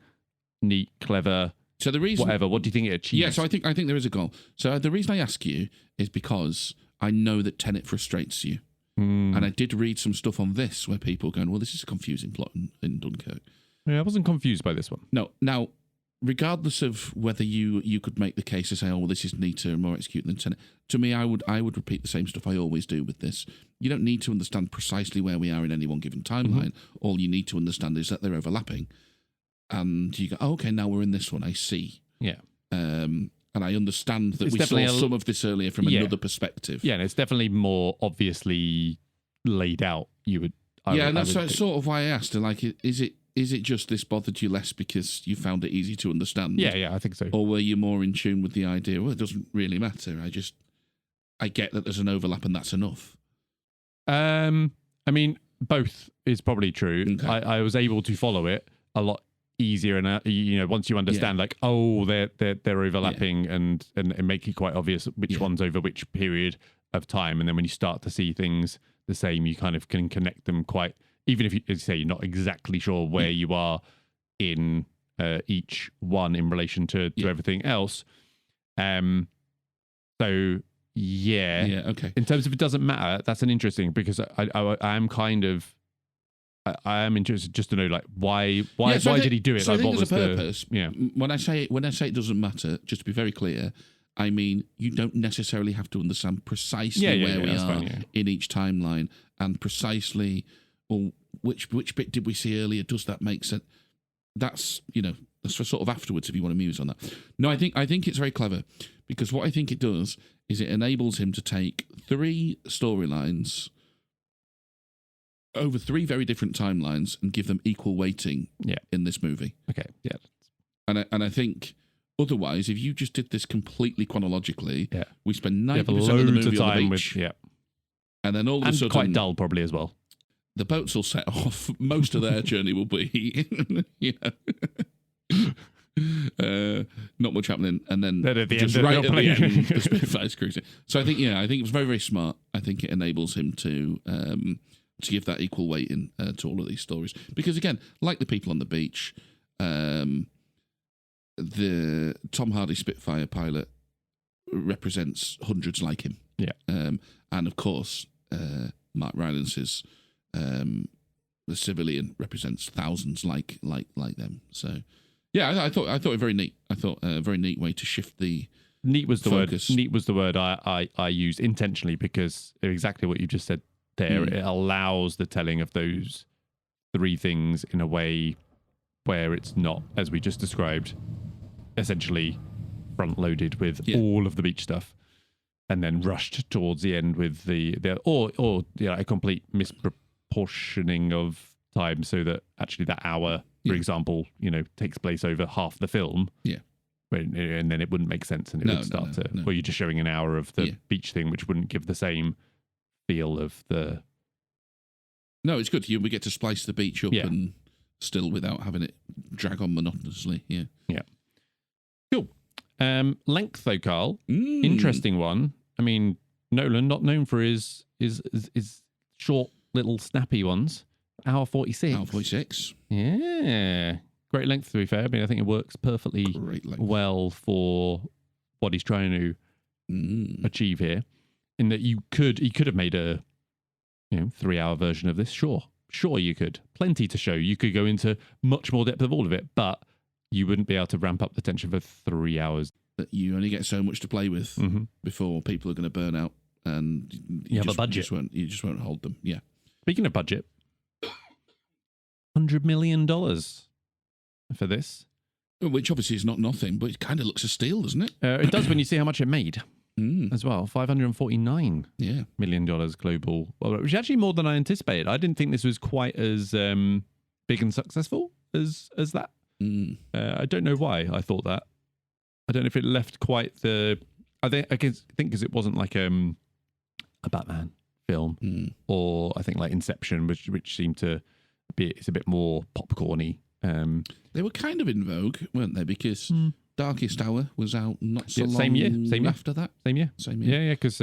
neat, clever, so the reason, whatever, what do you think it achieves? Yeah, so I think there is a goal. So the reason I ask you is because I know that Tenet frustrates you. And I did read some stuff on this where people are going, well, this is a confusing plot in Dunkirk. Yeah, I wasn't confused by this one. No. Now, regardless of whether you could make the case to say, oh, well, this is neater and more executed than Tenet, to me, I would repeat the same stuff I always do with this. You don't need to understand precisely where we are in any one given timeline. All you need to understand is that they're overlapping. And you go, oh, okay, now we're in this one. I see. Yeah. And I understand that we saw some of this earlier from another perspective. Yeah, and it's definitely more obviously laid out. And that's sort of why I asked. Like, is it just this bothered you less because you found it easy to understand? Yeah, I think so. Or were you more in tune with the idea? Well, it doesn't really matter. I get that there's an overlap and that's enough. I mean, both is probably true. Okay. I was able to follow it a lot easier, and once you understand, like, oh, they're overlapping, and make it quite obvious which one's over which period of time, and then when you start to see things the same, you kind of can connect them quite, even if you say you're not exactly sure where you are in each one in relation to everything else. So okay. In terms of it doesn't matter, that's an interesting, because I am interested just to know, like, why did he do it? So like, I think what was there's a purpose. When I say it doesn't matter, just to be very clear, I mean you don't necessarily have to understand precisely where we are in each timeline, and precisely, well, which bit did we see earlier? Does that make sense? That's that's for sort of afterwards if you want to muse on that. No, I think it's very clever, because what I think it does is it enables him to take 3 storylines over 3 very different timelines and give them equal weighting in this movie. Okay, yeah. And I think otherwise, if you just did this completely chronologically, we spend 90% of the movie on the beach. And then all of a sudden, quite dull probably as well. The boats will set off. Most of their journey will be, not much happening, and then at the just end, right at the end, the Spitfire's cruising. So I think it was very, very smart. I think it enables him to give that equal weighting to all of these stories, because again, like the people on the beach, the Tom Hardy Spitfire pilot represents hundreds like him. And of course, Mark Rylance's the civilian represents thousands like them. So I thought it very neat. I thought a very neat way to shift the neat was the focus. Word. Neat was the word I used intentionally, because exactly what you just said there, it allows the telling of those 3 things in a way where it's not, as we just described, essentially front loaded with all of the beach stuff. and then rushed towards the end with or a complete misproportioning of time, so that actually that hour, for example, takes place over half the film. Yeah. And then it wouldn't make sense, and it would start or you're just showing an hour of the beach thing, which wouldn't give the same feel of the. No, it's good. We get to splice the beach up and still without having it drag on monotonously. Yeah. Yeah. Cool. Length though, Carl. Interesting one. I mean, Nolan, not known for his short little snappy ones. Hour 46. Hour 46. Yeah. Great length, to be fair. I mean, I think it works perfectly well for what he's trying to achieve here. In that he could have made a 3-hour version of this. Sure, you could. Plenty to show. You could go into much more depth of all of it, but you wouldn't be able to ramp up the tension for 3 hours. That you only get so much to play with before people are going to burn out, and you have a budget. You just won't hold them. Yeah. Speaking of budget, $100 million for this, which obviously is not nothing, but it kind of looks a steal, doesn't it? It does when you see how much it made. As well, $549 million global, which is actually more than I anticipated. I didn't think this was quite as big and successful as that. I don't know why I thought that. I don't know if it left quite the. I think because it wasn't like a Batman film, or I think like Inception, which seemed to be it's a bit more popcorny. They were kind of in vogue, weren't they? Because Darkest Hour was out not so long same year after that. Same year. Yeah, because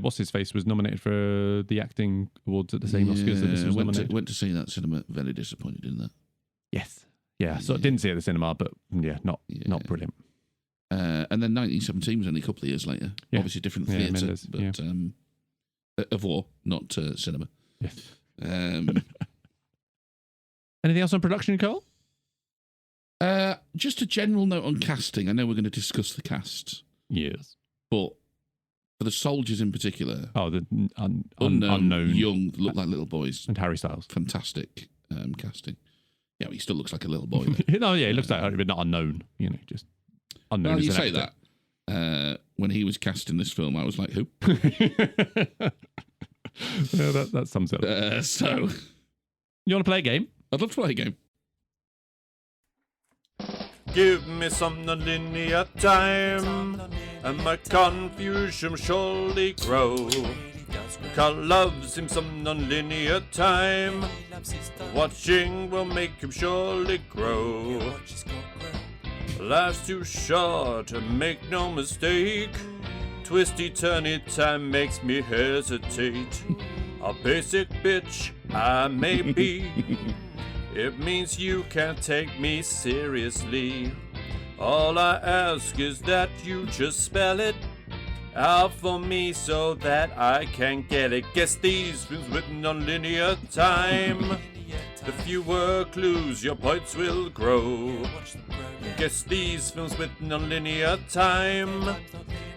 What's His Face was nominated for the acting awards at the same Oscars that this was nominated. Went to see that cinema, very disappointed in that. Yes. Yeah, so I didn't see it at the cinema, but not brilliant. And then 1917 was only a couple of years later. Yeah. Obviously different theatre, but of war, not cinema. Yes. Anything else on production, Carl? Just a general note on casting. I know we're going to discuss the cast. Yes. But for the soldiers in particular... Oh, the unknown. Young, look like little boys. And Harry Styles. Fantastic casting. Yeah, well, he still looks like a little boy. No, yeah, he looks like but not unknown. Just unknown. Well, you say actor. That. When he was cast in this film, I was like, who? Yeah, that sums it up. So... You want to play a game? I'd love to play a game. Give me some non-linear time, and my confusion will surely grow. Carl loves him some non-linear time. Watching will make him surely grow. Life's too short, make no mistake. Twisty-turny time makes me hesitate. A basic bitch I may be. It means you can't take me seriously. All I ask is that you just spell it out for me so that I can get it. Guess these films written on linear time. The fewer clues, your points will grow. Guess these films written on linear time.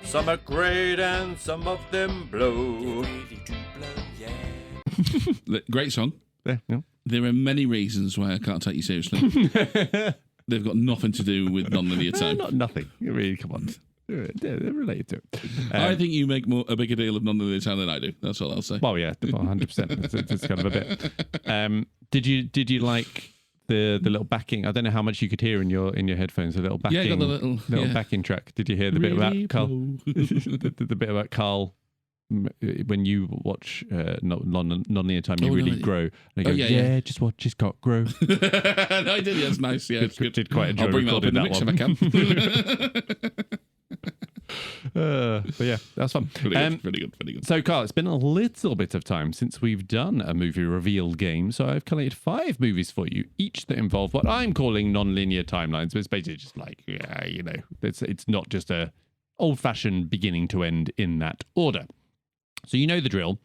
Some are great and some of them blow. Great song. Yeah. There are many reasons why I can't take you seriously. They've got nothing to do with non-linear time. Not nothing. Really, come on. They're related to it. I think you make a bigger deal of non-linear time than I do. That's all I'll say. Well, yeah, 100%. It's kind of a bit. Did you like the little backing? I don't know how much you could hear in your headphones. The little backing, yeah, got the little backing track. Did you hear the bit about Carl? the bit about Carl. When you watch non-linear time, you really grow. And I go, just watch, just got grow. No, I did. Yeah, it's nice. Yeah, it's good. Did quite enjoy. I'll bring that up in the mix if I can. But yeah, that's fun. Pretty good. So, Carl, it's been a little bit of time since we've done a movie reveal game. So I've collated 5 movies for you, each that involve what I'm calling non-linear timelines. But it's basically just like, it's not just a old-fashioned beginning to end in that order. So you know the drill.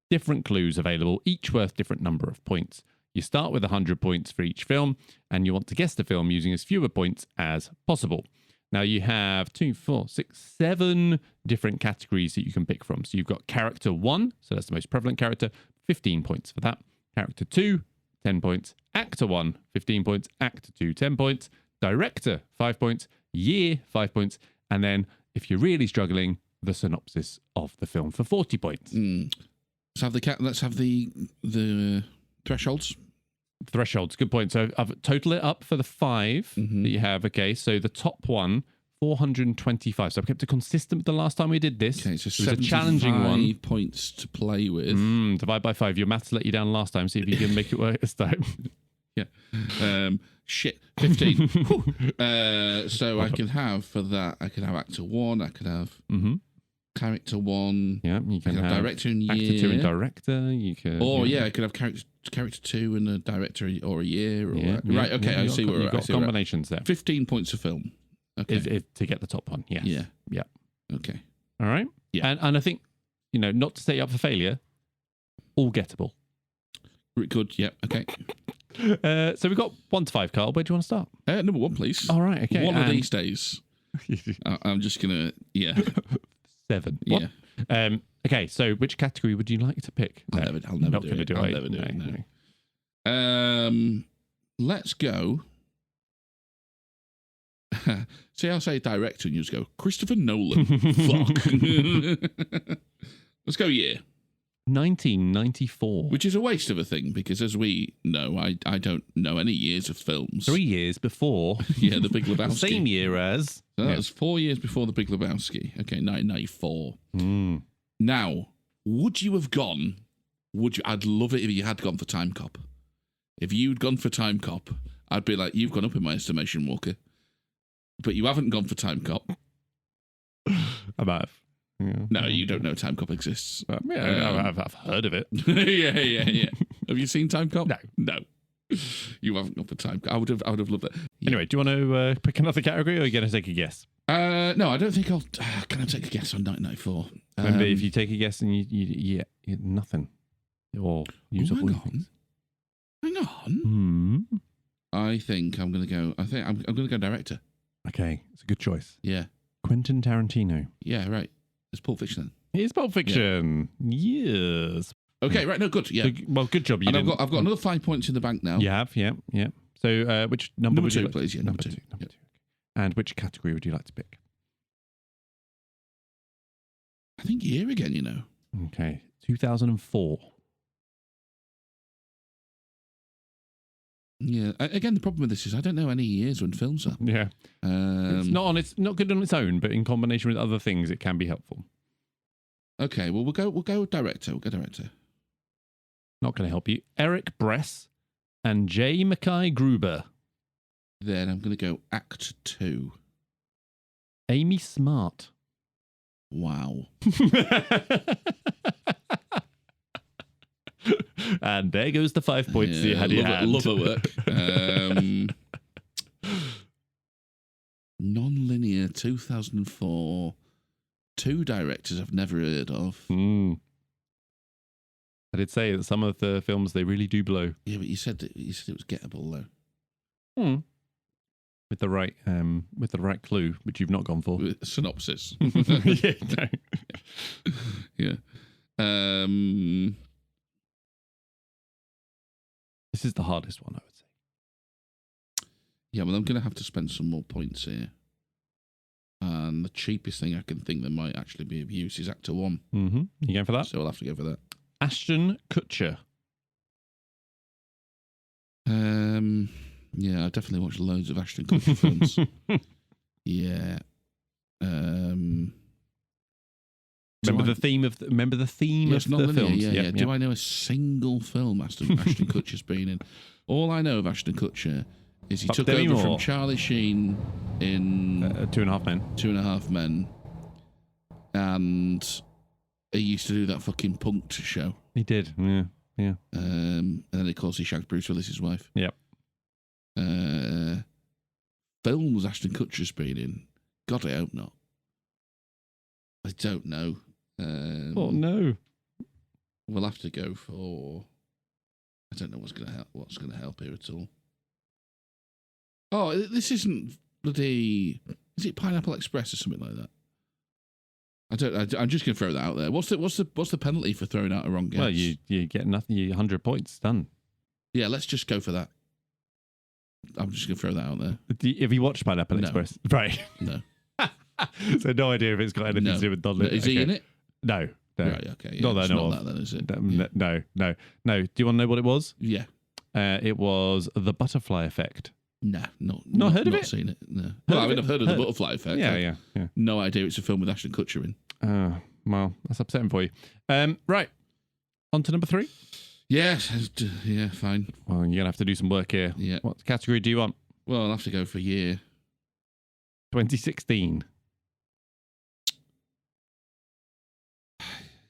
Different clues available, each worth different number of points. You start with 100 points for each film, and you want to guess the film using as fewer points as possible. Now you have 2, 4, 6, 7 different categories that you can pick from. So you've got character 1, so that's the most prevalent character, 15 points for that. Character 2, 10 points. Actor 1, 15 points. Actor 2, 10 points. Director, 5 points. Year, 5 points. And then if you're really struggling, the synopsis of the film for 40 points. Let's have the thresholds. Thresholds, good point. So I've total it up for the 5 that you have. Okay, so the top one, 425. So I've kept it consistent with the last time we did this. Okay, so it was a challenging one. Points to play with. Divide by 5. Your maths let you down last time. See if you can make it work this time. Yeah. Shit. 15. So I can have for that. I could have actor 1. I could have character 1. Yeah, you can have director and actor year. 2 and director. You could. I could have character 2 and a director or a year. Or right. Okay. I see where you've got combinations there. 15 points a film. Okay. Is to get the top one. Yes. Yeah. Yeah. Okay. All right. Yeah. And I think, not to set you up for failure, all gettable. Good. Yeah. Okay. So we've got 1 to 5, Carl. Where do you want to start? Number 1, please. All right. Okay. One of these days. I'm just gonna. Yeah. 7. Yeah. Okay. So which category would you like to pick? I'll never do it. I'll never do it. No. Let's go. See, I'll say director, and you just go Christopher Nolan. Fuck. Let's go year. 1994. Which is a waste of a thing because, as we know, I don't know any years of films. 3 years before. Yeah, The Big Lebowski. Same year as. So that was 4 years before The Big Lebowski. Okay, 1994. Now, would you have gone? I'd love it if you had gone for Time Cop. If you'd gone for Time Cop, I'd be like, you've gone up in my estimation, Walker. But you haven't gone for Time Cop. I might have. Yeah. No, you don't know Time Cop exists. I've heard of it. Yeah. Have you seen Time Cop? No. You haven't gone for Time Cop. I would have loved it. Yeah. Anyway, do you want to pick another category, or are you going to take a guess? No, I don't think I'll. Can I take a guess on 1994? Remember, if you take a guess and you get nothing, or use up all your things. Hang on. I think I'm going to go. I'm going to go director. Okay, it's a good choice. Yeah. Quentin Tarantino. Yeah, right. It's Pulp Fiction then. It is Pulp Fiction. Yeah. Yes. Okay, right. No, good. Yeah. Good job. I've got another 5 points in the bank now. You have, yeah. So, which number? Number would you 2, like? please. Yeah, number 2. Number 2. And which category would you like to pick? I think year again. Okay, 2004. Yeah. Again, the problem with this is I don't know any years when films are. Yeah. It's not good on its own, but in combination with other things, it can be helpful. Okay. Well, we'll go director. We'll go director. Not going to help you. Eric Bress and J. Mackay Gruber. Then I'm going to go act 2. Amy Smart. Wow. And there goes the 5 points you had in hand. Love her work. Non-linear 2004. 2 directors I've never heard of. I did say that some of the films, they really do blow. Yeah, but you said it was gettable though. With the right clue, which you've not gone for. Synopsis. Yeah. No. Yeah. This is the hardest one, I would say. Yeah, well, I'm going to have to spend some more points here. And the cheapest thing I can think that might actually be of use is actor 1. Mm-hmm. You going for that? So I'll have to go for that. Ashton Kutcher. Yeah, I definitely watched loads of Ashton Kutcher films. Yeah. Remember the theme of the films? Yeah. Do I know a single film Ashton Kutcher's been in? All I know of Ashton Kutcher is he took over from Charlie Sheen in 2.5 Men. 2.5 Men, and he used to do that fucking Punked show. He did, yeah. And then of course he shagged Bruce Willis's wife. Yep. Films Ashton Kutcher's been in? God, I hope not. I don't know. Oh no. We'll have to go for. I don't know what's going to help here at all. Oh, this isn't bloody. Is it Pineapple Express or something like that? I'm just going to throw that out there. What's the penalty for throwing out a wrong guess? Well, you get nothing. You 100 points done. Yeah, let's just go for that. I'm just going to throw that out there. Have you watched Pineapple Express? Right. No. So no idea if it's got anything to do with Nolan. Is he in it? No. Right, okay. Yeah, Not that I know not of. that then, is it? No. Do you want to know what it was? Yeah. It was The Butterfly Effect. Nah, Not heard of it? Not seen it. No. Well, I mean, I've heard of The Butterfly Effect. Yeah. No idea it's a film with Ashton Kutcher in. Well, that's upsetting for you. Right. On to number 3. Yeah, fine. Well, you're going to have to do some work here. Yeah. What category do you want? Well, I'll have to go for a year. 2016.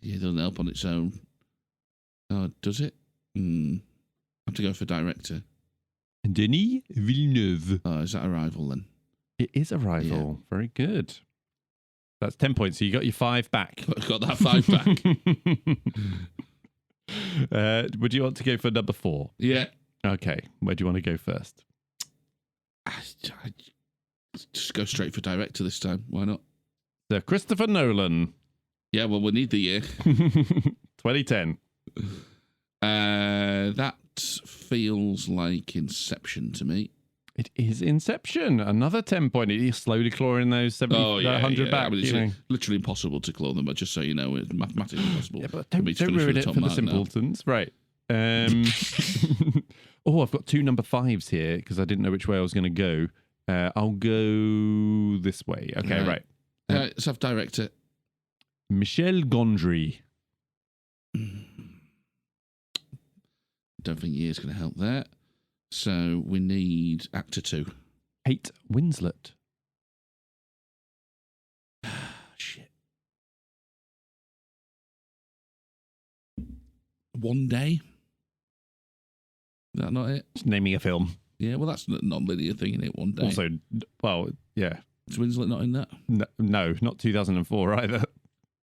Yeah, it doesn't help on its own. Oh, does it? I have to go for director. Denis Villeneuve. Oh, is that Arrival then? It is Arrival. Yeah. Very good. That's 10 points. So you got your 5 back. Got that 5 back. Would you want to go for number 4? Yeah. Okay. Where do you want to go first? I just go straight for director this time. Why not? So Christopher Nolan. Yeah, well, we need the year. 2010. That feels like Inception to me. It is Inception. Another 10 point. He's slowly clawing those 100 back. I mean, it's literally impossible to claw them, but just so you know, it's mathematically impossible. Yeah, but don't ruin it for the simpletons. Now. Right. I've got 2 number 5s here because I didn't know which way I was going to go. I'll go this way. Okay, right. Let's have director. Michel Gondry. Don't think year's going to help there. So we need actor 2. Kate Winslet. Shit. One Day. Is that not it? Just naming a film. Yeah, well, that's a non-linear thing, isn't it? One Day. Also, well, yeah. Is Winslet not in that? No, not 2004 either.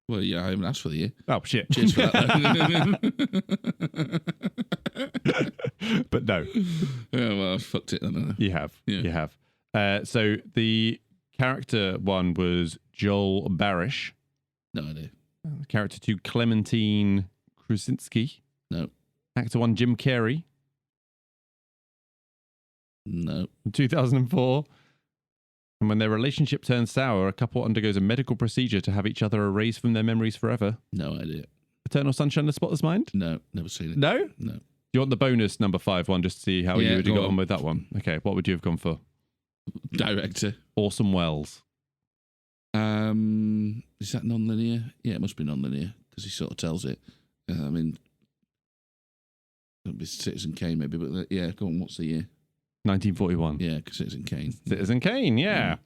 Well, yeah, I haven't asked for the year. Oh, shit. Cheers for that. But no. Yeah, well, I fucked it then. You have. Yeah. You have. So the character 1 was Joel Barish. No idea. Character 2, Clementine Krasinski. No. Actor 1, Jim Carrey. No. 2004. And when their relationship turns sour, a couple undergoes a medical procedure to have each other erased from their memories forever. No idea. Eternal Sunshine of the Spotless Mind? No, never seen it. No? No. Do you want the bonus number 5 one just to see how you would have got on with that one? Okay, what would you have gone for? Director. Orson Welles. Is that non-linear? Yeah, it must be non-linear because he sort of tells it. I mean, it'll be Citizen Kane maybe, but yeah, go on. What's the year? 1941. Yeah, because Citizen Kane. Citizen Kane, yeah.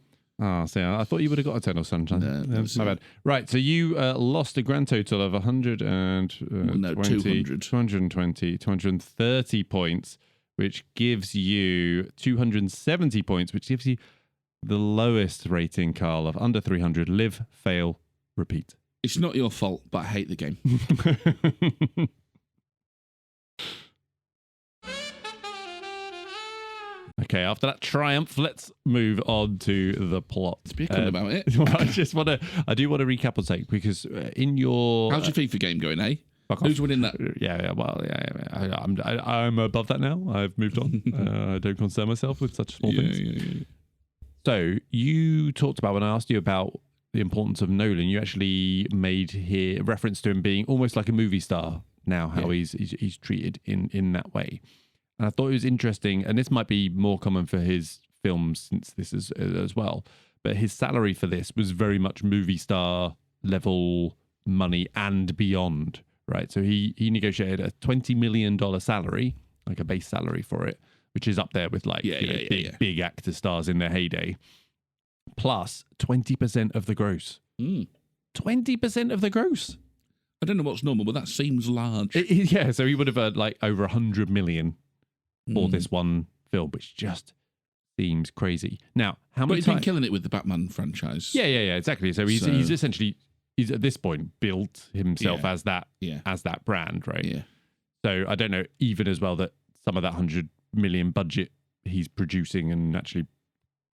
Oh, so I thought you would have got Eternal Sunshine. No, my bad. Right, so you lost a grand total of 230 points, which gives you 270 points, which gives you the lowest rating, Carl, of under 300. Live, fail, repeat. It's not your fault, but I hate the game. Okay, after that triumph, let's move on to the plot. Speaking about it. I do want to recap on something because in your... How's your FIFA game going, eh? Who's winning that? I'm above that now. I've moved on. I don't concern myself with such small things. Yeah. So you talked about, when I asked you about the importance of Nolan, you actually made here reference to him being almost like a movie star now, how he's treated in that way. And I thought it was interesting, and this might be more common for his films since this is as well, but his salary for this was very much movie star level money and beyond, right? So he negotiated a $20 million salary, like a base salary for it, which is up there with like big actor stars in their heyday, plus 20% of the gross. 20% of the gross. I don't know what's normal, but that seems large. Yeah, so he would have earned like over 100 million for this one film, which just seems crazy. Now, how much? But he's been killing it with the Batman franchise. Yeah, exactly. So he's essentially at this point built himself as that brand, right? Yeah. So I don't know even as well that some of that 100 million budget he's producing and actually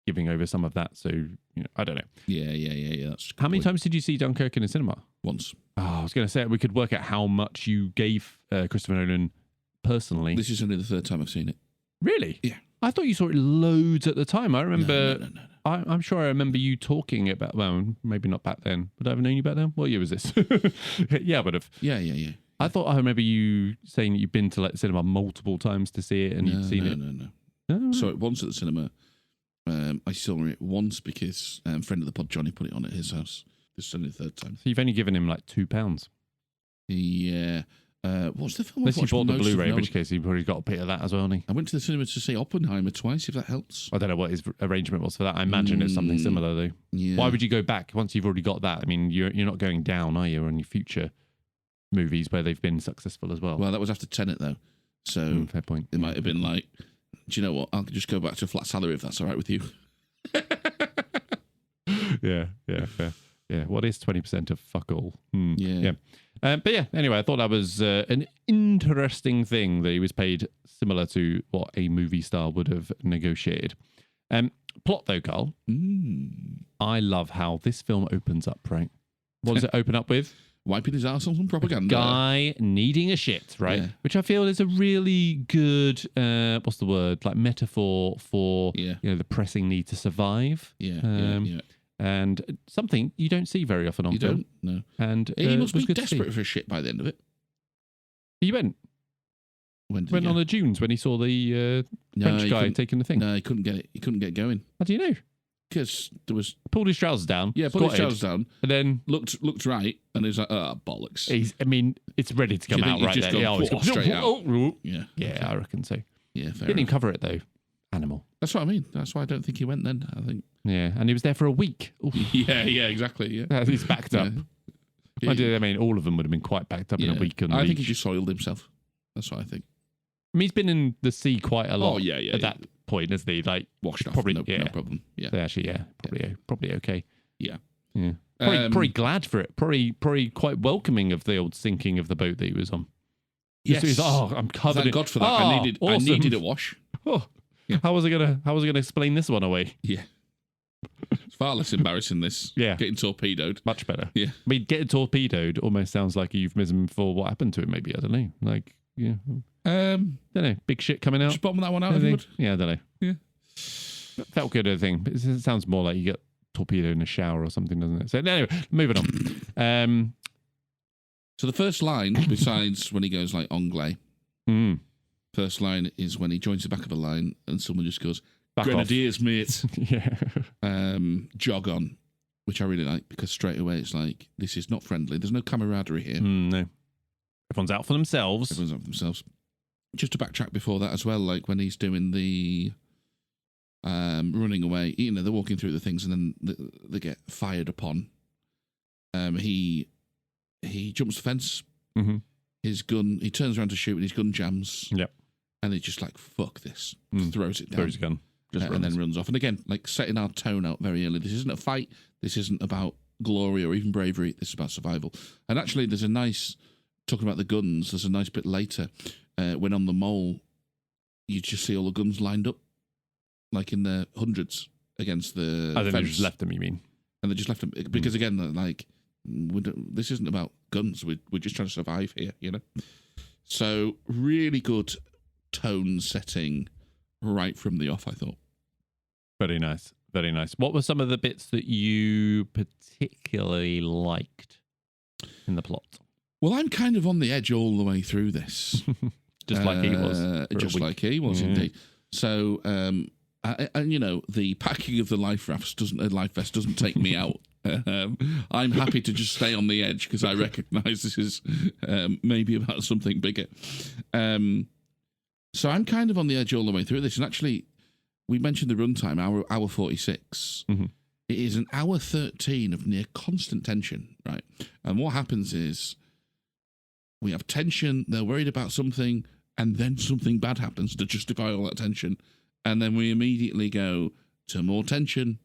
giving over some of that. So I don't know. Yeah. That's how many times did you see Dunkirk in a cinema? Once. Oh, I was going to say we could work out how much you gave Christopher Nolan personally. This is only the 3rd time I've seen it. Really? Yeah. I thought you saw it loads at the time. I remember. No. I'm sure I remember you talking about, well, maybe not back then. Would I have known you back then? What year was this? Yeah, I would have. Yeah. I thought I remember you saying that you've been to like cinema multiple times to see it and you'd seen it. No. Saw it once at the cinema. I saw it once because a friend of the pod, Johnny, put it on at his house. This is only the third time. So you've only given him like £2. Yeah. What's the film? Unless you bought the most Blu-ray, of in which case you probably got a bit of that as well, hasn't he? I went to the cinema to see Oppenheimer twice, if that helps. I don't know what his arrangement was for that. I imagine it's something similar, though. Yeah. Why would you go back once you've already got that? I mean, you're not going down, are you, on your future movies where they've been successful as well? Well, that was after Tenet, though. So fair point. It might have been like, do you know what? I'll just go back to a flat salary if that's all right with you. Yeah, fair. Yeah, what is 20% of fuck all? Yeah. But yeah, anyway, I thought that was an interesting thing that he was paid similar to what a movie star would have negotiated. Plot though, Carl. I love how this film opens up, right? What does it open up with? Wiping his arse on some propaganda. Guy needing a shit, right? Yeah. Which I feel is a really good, what's the word? Like metaphor for the pressing need to survive. Yeah. And something you don't see very often on film. You don't? No. And he must be good to see. desperate for a shit by the end of it. He went When did he on go? the dunes when he saw the French guy taking the thing. No, he couldn't get it. He couldn't get going. How do you know? Because there was... Pulled his trousers down. Yeah, pulled his squatted, trousers down. And then... Looked right, and he was like, oh, bollocks. It's ready to come Do you out think right he's just there. gone, It's straight out? Yeah. Yeah, I reckon so. Yeah, fair Didn't even enough. cover it, though. Animal. That's what I mean. That's why I don't think he went then, I think. Yeah, and he was there for a week. Oof. Yeah, exactly. Yeah. He's backed up. Yeah. I mean, all of them would have been quite backed up in a week on the I think beach. he just soiled himself. That's what I think. I mean, he's been in the sea quite a lot. Oh, yeah. At that point, isn't he? Like, washed off. probably, No problem. Yeah. So actually, probably okay. Yeah. Yeah. Probably glad for it. Probably quite welcoming of the old sinking of the boat that he was on. Yes. He's like, I'm covered. Thank God for that. Oh, I awesome. needed a wash. Oh, yeah. How was I gonna explain this one away? Yeah. It's far less embarrassing, this. Yeah. Getting torpedoed. Much better. Yeah. I mean, getting torpedoed almost sounds like a euphemism for what happened to him, maybe. I don't know. Like, yeah. Don't know. Big shit coming out. Just bottom that one out, if you would. Yeah, I don't know. Yeah. Felt good, I think. But it sounds more like you get torpedoed in a shower or something, doesn't it? So anyway, moving on. So the first line, besides when he goes like anglais, first line is when he joins the back of a line and someone just goes, Back Grenadiers, mate. Yeah. Jog on, which I really like because straight away it's like, this is not friendly. There's no camaraderie here. No. Everyone's out for themselves. Everyone's out for themselves. Just to backtrack before that as well, like when he's doing the running away, they're walking through the things and then they get fired upon. He jumps the fence. Mm-hmm. His gun, he turns around to shoot and his gun jams. Yep. And he's just like, fuck this. Throws it down. Throws a gun. And then runs off. And again, like setting our tone out very early. This isn't a fight. This isn't about glory or even bravery. This is about survival. And actually, there's a nice, talking about the guns, there's a nice bit later when on the mole, you just see all the guns lined up, like in the hundreds against the I think they fence. just left them, you mean? And they just left them. Because again, like, this isn't about guns. We're just trying to survive here, So, really good tone setting right from the off, I thought. Very nice. Very nice. What were some of the bits that you particularly liked in the plot? Well, I'm kind of on the edge all the way through this. Just like he was. Just like he was, indeed. So, and the packing of the life vest doesn't take me out. I'm happy to just stay on the edge because I recognise this is maybe about something bigger. So I'm kind of on the edge all the way through this. And actually, we mentioned the runtime, hour 46. Mm-hmm. It is an hour 13 of near constant tension, right? And what happens is we have tension, they're worried about something, and then something bad happens to justify all that tension. And then we immediately go to more tension,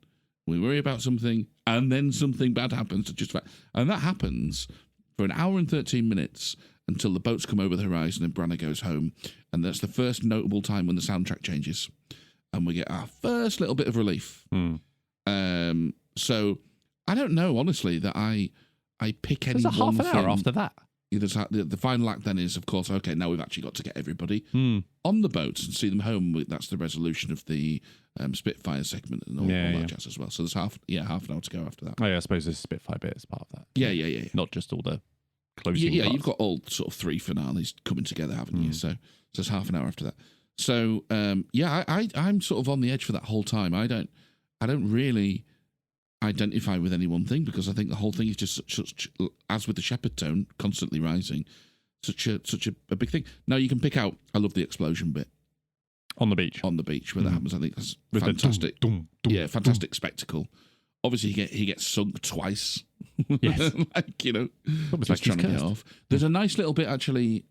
we worry about something, and then something bad happens to justify. And that happens for an hour and 13 minutes until the boats come over the horizon and Branagh goes home. And that's the first notable time when the soundtrack changes. And we get our first little bit of relief. So I don't know, honestly, that I pick any There's a half one an hour thing. after that. the final act then is, of course, okay, now we've actually got to get everybody on the boats and see them home. That's the resolution of the Spitfire segment and all that jazz as well. So there's half an hour to go after that. Oh, yeah, I suppose there's a Spitfire bit as part of that. Yeah. Not just all the closing parts. You've got all sort of 3 finales coming together, haven't you? So there's half an hour after that. So, I'm sort of on the edge for that whole time. I don't really identify with any one thing because I think the whole thing is just such as with the Shepherd tone constantly rising, such a big thing. Now you can pick out. I love the explosion bit on the beach where that happens. I think that's fantastic. Fantastic spectacle. Obviously, he gets sunk twice. Yes, just trying to get off. There's a nice little bit actually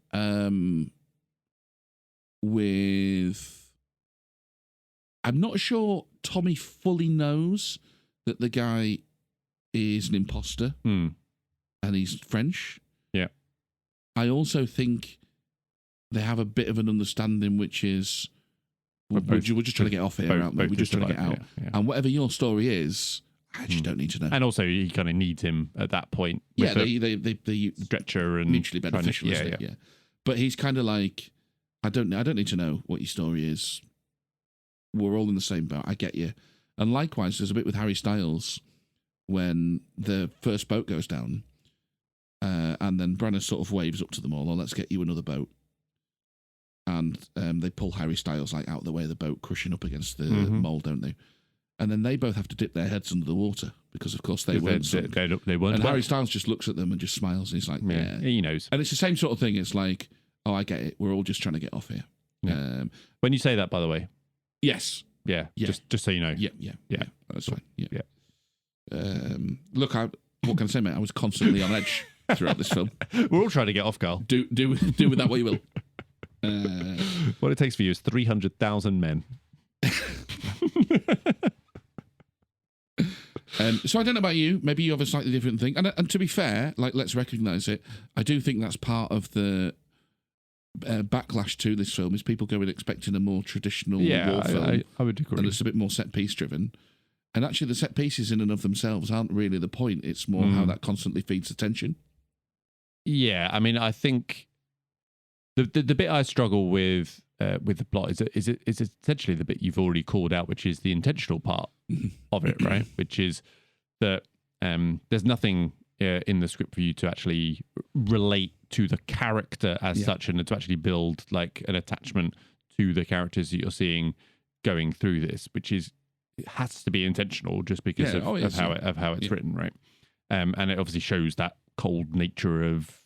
with. I'm not sure Tommy fully knows that the guy is an imposter and he's French. Yeah. I also think they have a bit of an understanding, which is we're just trying to get off here, aren't we? We're just trying to get out. Yeah. And whatever your story is, I just don't need to know. And also, he kind of needs him at that point. Yeah, they stretcher and mutually beneficial. Yeah. But he's kind of like, I don't need to know what your story is. We're all in the same boat. I get you. And likewise, there's a bit with Harry Styles when the first boat goes down, and then Branagh sort of waves up to them all, "Oh, let's get you another boat." And they pull Harry Styles like out of the way of the boat, crushing up against the mole, don't they? And then they both have to dip their heads under the water because, of course, they weren't. They weren't. And Harry Styles just looks at them and just smiles, and he's like, "Yeah, he knows." And it's the same sort of thing. It's like, "Oh, I get it. We're all just trying to get off here." Yeah. When you say that, by the way, yes. Yeah. Just so you know. Yeah. That's fine. Yeah. Look, what can I say, mate? I was constantly on edge throughout this film. We're all trying to get off, Carl. Do with that what you will. What it takes for you is 300,000 men. So I don't know about you. Maybe you have a slightly different thing. And to be fair, like, let's recognise it. I do think that's part of the backlash to this film is people going expecting a more traditional war film. I would agree. And it's a bit more set piece driven. And actually, the set pieces in and of themselves aren't really the point. It's more how that constantly feeds the tension. Yeah, I mean, I think the bit I struggle with the plot is essentially the bit you've already called out, which is the intentional part of it, right? Which is that there's nothing in the script for you to actually relate to the character as such, and to actually build like an attachment to the characters that you're seeing going through this, which is it has to be intentional just because of how it's written, right? And it obviously shows that cold nature of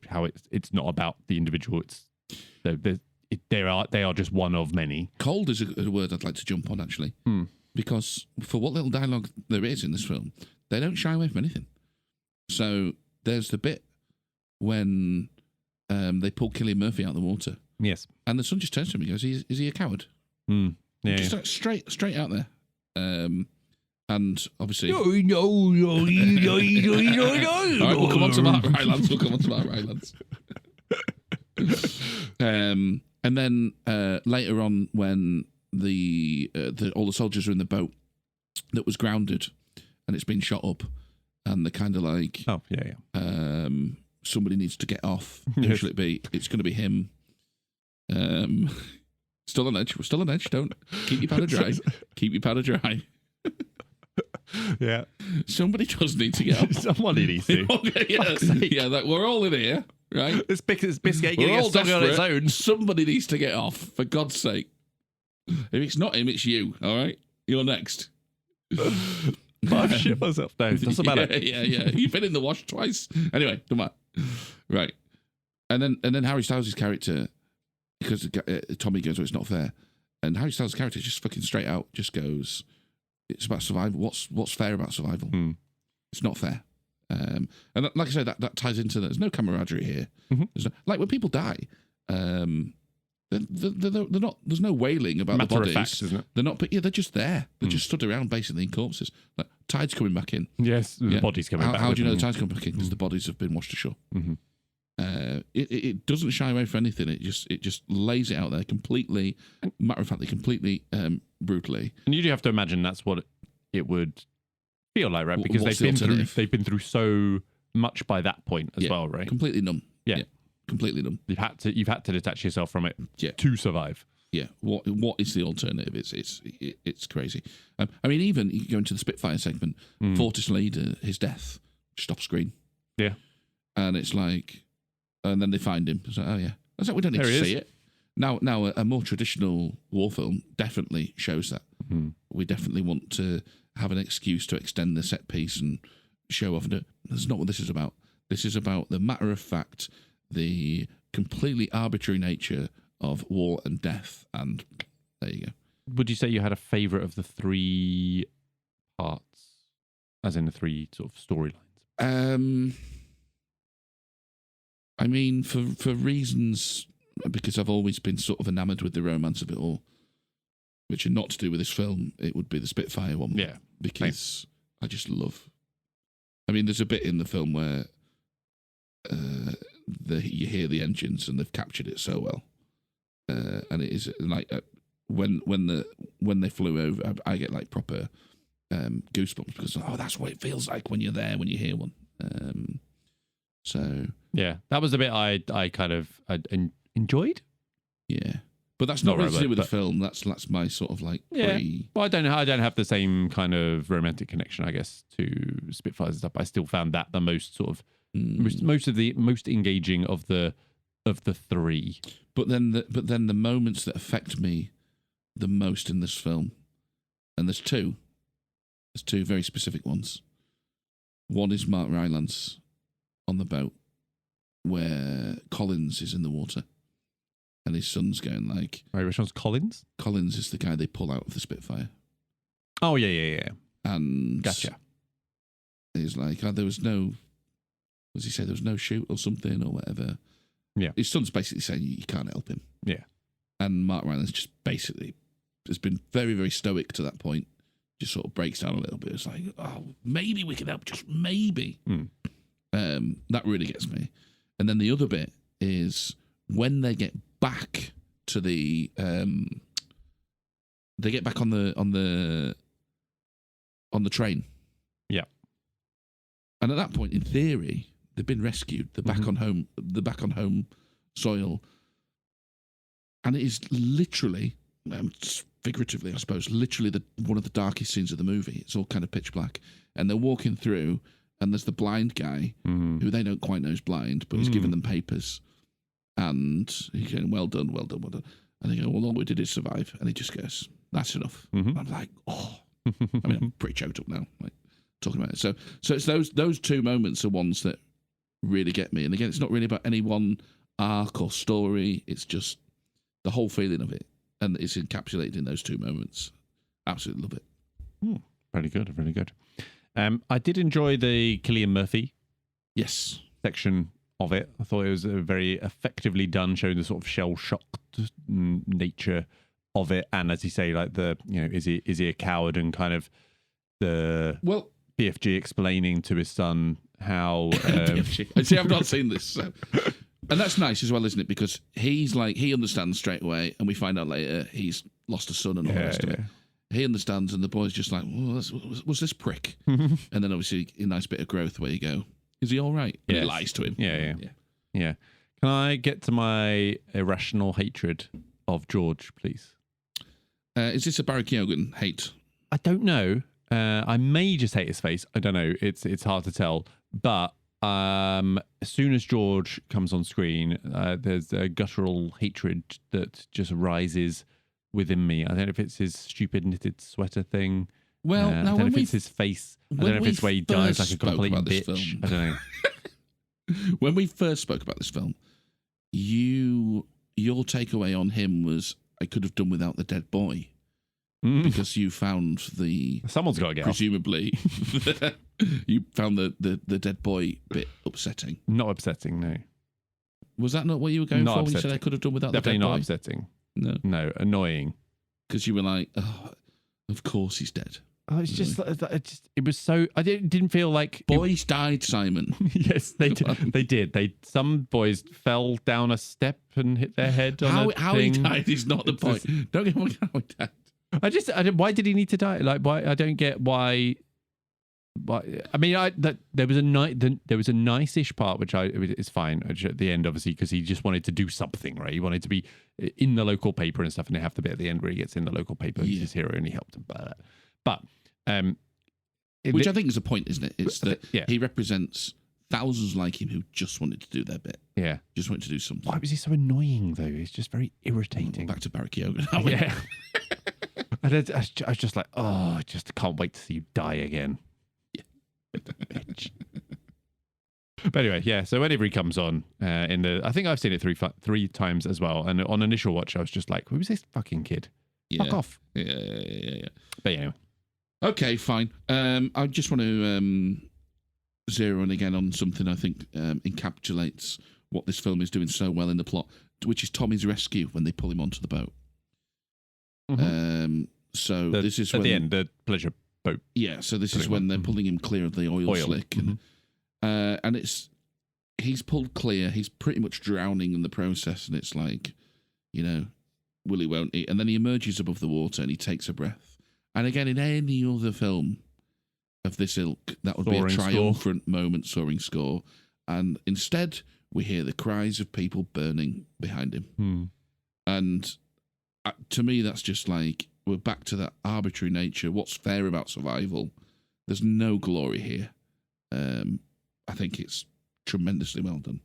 how it's not about the individual. It's they are just one of many. Cold is a word I'd like to jump on actually, because for what little dialogue there is in this film, they don't shy away from anything. So there's the bit when they pull Cillian Murphy out of the water. Yes, and the son just turns to him and goes, "Is he a coward?" Yeah, just straight out there. And obviously, no. All right, we'll come on to Mark Rylance. And then later on, when all the soldiers are in the boat that was grounded and it's been shot up, and they're kind of like, somebody needs to get off. Who should it be? It's going to be him. Still on edge. We're still on edge. Don't keep your powder dry. Keep your powder dry. Yeah. Somebody does need to get up. Somebody needs to. Like, we're all in here, right? This biscuit getting a song on its own. Somebody needs to get off, for God's sake. If it's not him, it's you, all right? You're next. But I've shit myself now. Doesn't matter. Yeah. You've been in the wash twice. Anyway, don't matter. Right. And then Harry Styles' character, because Tommy goes, "Oh, it's not fair," and Harry Styles' character just fucking straight out just goes, "It's about survival. What's fair about survival? It's not fair." And like I said, that ties into there's no camaraderie here. There's no, like when people die, they're not. There's no wailing about the bodies. Fact, isn't it? They're not. But they're just there. They're just stood around basically in corpses. Like, tide's coming back in. Yes, the body's coming back. How do you know the tide's coming back in? Because the bodies have been washed ashore. It doesn't shy away from anything. It just lays it out there completely, matter of factly, completely brutally. And you do have to imagine that's what it would feel like, right? Because they've been through so much by that point as well, right? Completely numb. Yeah. Completely numb. You've had to detach yourself from it Yeah. to survive. Yeah. What is the alternative? It's crazy. I mean, even you go into the Spitfire segment, Fortis leader, his death, just off screen. Yeah. And it's like, and then they find him. It's like, oh yeah. It's like, we don't need to see it. Now, a more traditional war film definitely shows that. We definitely want to have an excuse to extend the set piece and show off. That's not what this is about. This is about the matter of fact, the completely arbitrary nature of war and death. And there you go. Would you say you had a favourite of the 3 parts, as in the 3 sort of storylines? I mean, for reasons, because I've always been sort of enamoured with the romance of it all, which are not to do with this film, it would be the Spitfire one. Yeah. Because I just love... I mean, there's a bit in the film where you hear the engines and they've captured it so well. And it is like when they flew over, I get like proper goosebumps because that's what it feels like when you're there, when you hear one. So yeah, that was the bit I kind of enjoyed. Yeah, but that's not really to do with the film. That's my sort of like Well, I don't have the same kind of romantic connection, I guess, to Spitfires and stuff. I still found that the most sort of most engaging of the 3. But then the moments that affect me the most in this film, and there's two very specific ones. One is Mark Rylance on the boat where Collins is in the water and his son's going like... Right, which one's Collins? Collins is the guy they pull out of the Spitfire. Oh, yeah. And... Gotcha. He's like, there was no... What does he say? There was no shoot or something or whatever. Yeah. His son's basically saying you can't help him. Yeah. And Mark Rylance just basically has been very, very stoic to that point. Just sort of breaks down a little bit. It's like, maybe we can help, just maybe. That really gets me. And then the other bit is when they get back to the they get back on the train. Yeah. And at that point, in theory, they've been rescued. They're back on home. They're back on home soil. And it is literally, figuratively, I suppose, literally one of the darkest scenes of the movie. It's all kind of pitch black. And they're walking through, and there's the blind guy, who they don't quite know is blind, but he's giving them papers. And he's going, well done, well done, well done. And they go, well, all we did is survive. And he just goes, that's enough. I'm like, oh. I mean, I'm pretty choked up now, like, talking about it. So it's those two moments are ones that really get me. And again, it's not really about any one arc or story. It's just the whole feeling of it. And it's encapsulated in those two moments. Absolutely love it. Very good, very good. I did enjoy the Cillian Murphy section of it. I thought it was very effectively done, showing the sort of shell-shocked nature of it. And as you say, like is he a coward, and kind of the BFG explaining to his son how... BFG. See, I've not seen this. So. And that's nice as well, isn't it? Because he's like, he understands straight away, and we find out later he's lost a son and all the rest of it. He understands, and the boy's just like, was this prick? And then obviously a nice bit of growth where you go, is he all right? And he lies to him. Yeah. Can I get to my irrational hatred of George, please? Is this a Barry Keoghan hate? I don't know. I may just hate his face. I don't know. It's hard to tell. But as soon as George comes on screen, there's a guttural hatred that just rises within me. I don't know if it's his stupid knitted sweater thing. Well, I don't know if it's his face. I don't know if it's where he dies like a complete bitch. I don't know. When we first spoke about this film, your takeaway on him was, I could have done without the dead boy. Because you found someone's got to get presumably you found the dead boy bit upsetting. Not upsetting, no. Was that not what you were going for when you said I could have done without Definitely the dead boy? Definitely not upsetting. No, annoying. Because you were like, of course he's dead. Oh, it's just it was so. I didn't feel like boys died, Simon. Yes, they did. Some boys fell down a step and hit their head on how he died is not the point. Don't get me how he died. Why did he need to die? Like, why? I don't get why I mean, there was a nice-ish part which it's fine at the end, obviously, because he just wanted to do something, right? He wanted to be in the local paper and stuff, and they have the bit at the end where he gets in the local paper. He's his hero, and he helped him by that. But which I think is the point, isn't it? It's that he represents thousands like him who just wanted to do their bit. Yeah, just wanted to do something. Why was he so annoying though? He's just very irritating. Back to Barry Keoghan. Yeah. And I was just like, oh, I just can't wait to see you die again. Yeah. Bitch. But anyway, yeah. So whenever he comes on, I think I've seen it three times as well. And on initial watch, I was just like, who's this fucking kid? Yeah. Fuck off. Yeah. But anyway. Okay, fine. I just want to zero in again on something I think encapsulates what this film is doing so well in the plot, which is Tommy's rescue when they pull him onto the boat. Mm-hmm. So this is at when, the end, the pleasure boat. Yeah, so this is when they're pulling him clear of the oil slick, and he's pulled clear. He's pretty much drowning in the process, and it's like, will he, won't he? And then he emerges above the water and he takes a breath. And again, in any other film of this ilk, that would soaring be a triumphant moment, soaring score. And instead, we hear the cries of people burning behind him. And to me, that's just like, we're back to that arbitrary nature. What's fair about survival? There's no glory here. I think it's tremendously well done.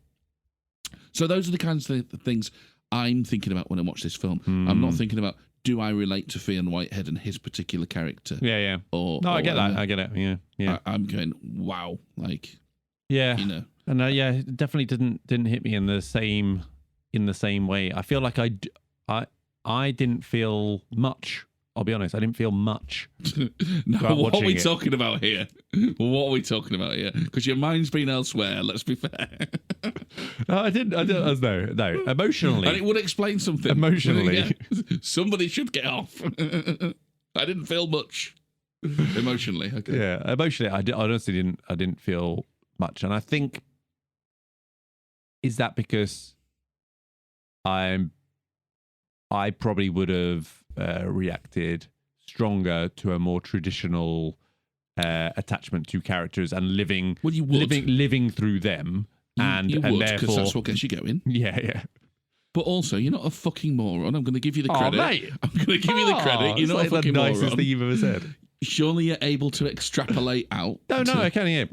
So those are the kinds of things I'm thinking about when I watch this film. I'm not thinking about, do I relate to Fionn Whitehead and his particular character? Yeah. I get that. I get it. Yeah. I'm going, wow, like, yeah, and it definitely didn't hit me in the same way. I feel like I didn't feel much. I'll be honest, I didn't feel much. No, what are we talking about here? What are we talking about here? Because your mind's been elsewhere, let's be fair. No, I didn't. No. Emotionally. And it would explain something. Emotionally. Yeah. Somebody should get off. I didn't feel much. Emotionally, okay. Yeah, emotionally, I honestly didn't feel much. And I think, is that because I probably would have reacted stronger to a more traditional attachment to characters and living through them, and would, therefore because that's what gets you going. Yeah. But also, you're not a fucking moron. I'm going to give you the credit. Mate. I'm going to give you the credit. You're not a fucking moron. The nicest thing you've ever said. Surely you're able to extrapolate out. No, I can't. Yeah.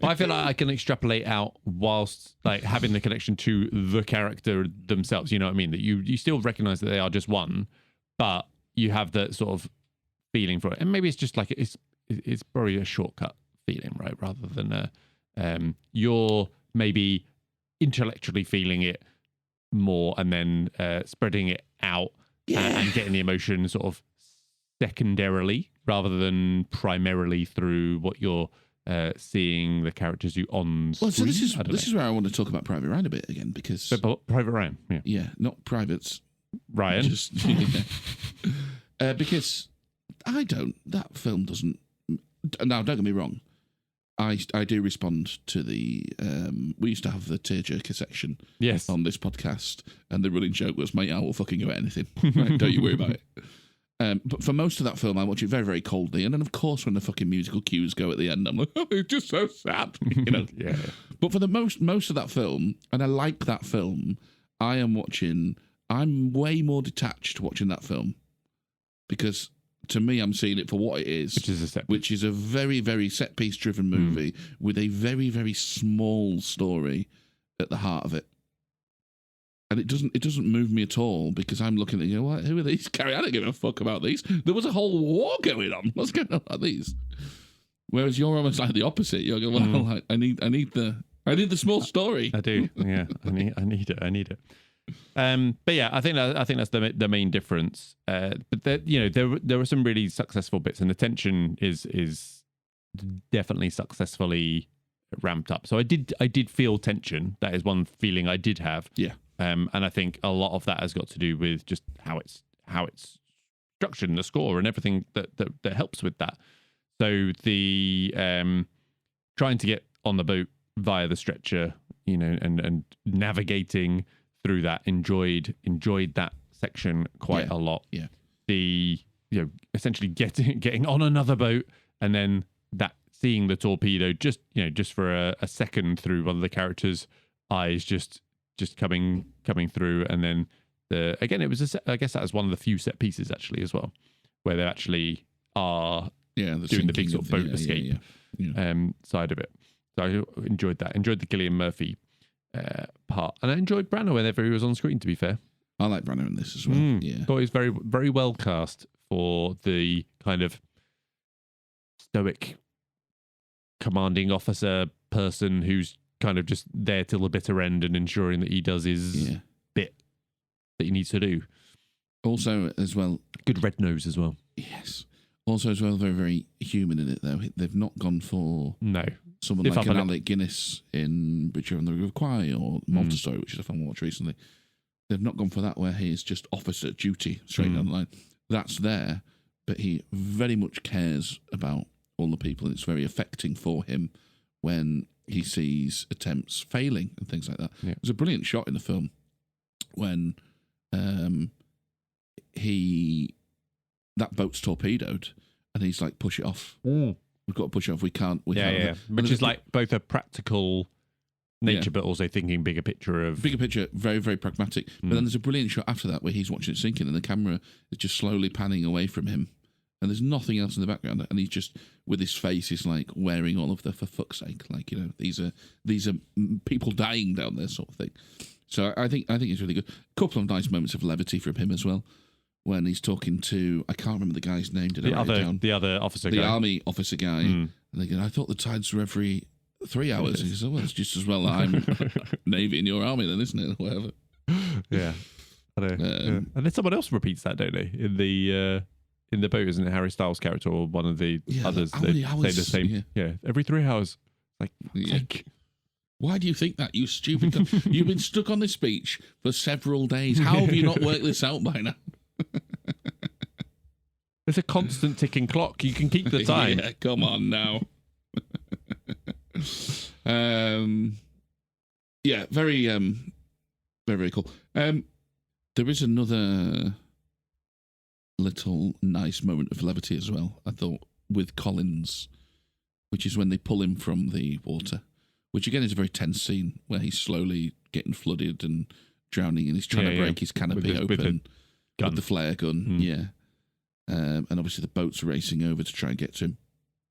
I feel like I can extrapolate out whilst like having the connection to the character themselves. You know what I mean? That you still recognise that they are just one, but you have that sort of feeling for it. And maybe it's just like it's probably a shortcut feeling, right? Rather than you're maybe intellectually feeling it more and then spreading it out and getting the emotion sort of secondarily rather than primarily through what you're seeing the characters do on screen. Well, so this is where I want to talk about Private Ryan a bit again, because Private Ryan, yeah, not Privates Ryan, just because that film doesn't. Now, don't get me wrong. I do respond to the. We used to have the tearjerker section on this podcast, and the running joke was, mate, I will fucking go at anything. Right? Don't you worry about it. But for most of that film, I watch it very, very coldly. And then, of course, when the fucking musical cues go at the end, I'm like, oh, it's just so sad. Yeah. But for the most of that film, and I like that film, I'm way more detached watching that film. Because to me, I'm seeing it for what it is. Which is a very, very set-piece driven movie with a very, very small story at the heart of it. And it doesn't move me at all, because I'm looking at who are these? Carrie, I don't give a fuck about these. There was a whole war going on. What's going on about these? Whereas you're almost like the opposite. You're going, I need the small story. I do. Yeah, I need it. But yeah, I think that's the main difference. But there were some really successful bits, and the tension is definitely successfully ramped up. So I did feel tension. That is one feeling I did have. Yeah. And I think a lot of that has got to do with just how it's structured and the score and everything that helps with that. So the trying to get on the boat via the stretcher, and navigating through that, enjoyed that section quite a lot. Yeah. The essentially getting on another boat and then that seeing the torpedo just for a second through one of the characters' eyes, just coming through, and then again it was I guess that was one of the few set pieces actually as well, where they actually are doing the big sort of boat escape side of it. So I enjoyed that. Enjoyed the Cillian Murphy part, and I enjoyed Branagh whenever he was on screen. To be fair, I like Branagh in this as well. Yeah, thought he was very, very well cast for the kind of stoic commanding officer person who's kind of just there till the bitter end and ensuring that he does his bit that he needs to do. Also, as well, good red nose as well. Yes. Also, as well, very, very human in it, though. They've not gone for someone like an Alec Guinness in Bridge on the River Kwai or Malta Story, which is a film I watched recently. They've not gone for that, where he is just officer duty straight down the line. That's there, but he very much cares about all the people, and it's very affecting for him when he sees attempts failing and things like that. Yeah. There's a brilliant shot in the film when that boat's torpedoed and he's like, push it off. We've got to push it off. We can't. Which is like both a practical nature, but also thinking bigger picture, very, very pragmatic. But then there's a brilliant shot after that where he's watching it sinking and the camera is just slowly panning away from him. And there's nothing else in the background, and he's just with his face, he's like wearing all of the for fuck's sake, like these are people dying down there, sort of thing. So I think it's really good. A couple of nice moments of levity from him as well, when he's talking to, I can't remember the guy's name. Did I write it down? The other officer, the army officer guy. And they go, I thought the tides were every 3 hours. And he says, well, it's just as well that I'm Navy in your army, then, isn't it? Or whatever. Yeah, I know. And then someone else repeats that, don't they? In the boat, isn't it Harry Styles' character or one of the others? They say the same. Yeah, every 3 hours. Like, why do you think that, you stupid? You've been stuck on this speech for several days. How have you not worked this out by now? It's a constant ticking clock. You can keep the time. Yeah, come on now. Very, very, very cool. There is another little nice moment of levity as well, I thought, with Collins, which is when they pull him from the water, which again is a very tense scene where he's slowly getting flooded and drowning, and he's trying to break his canopy open with the flare gun. And obviously the boat's racing over to try and get to him.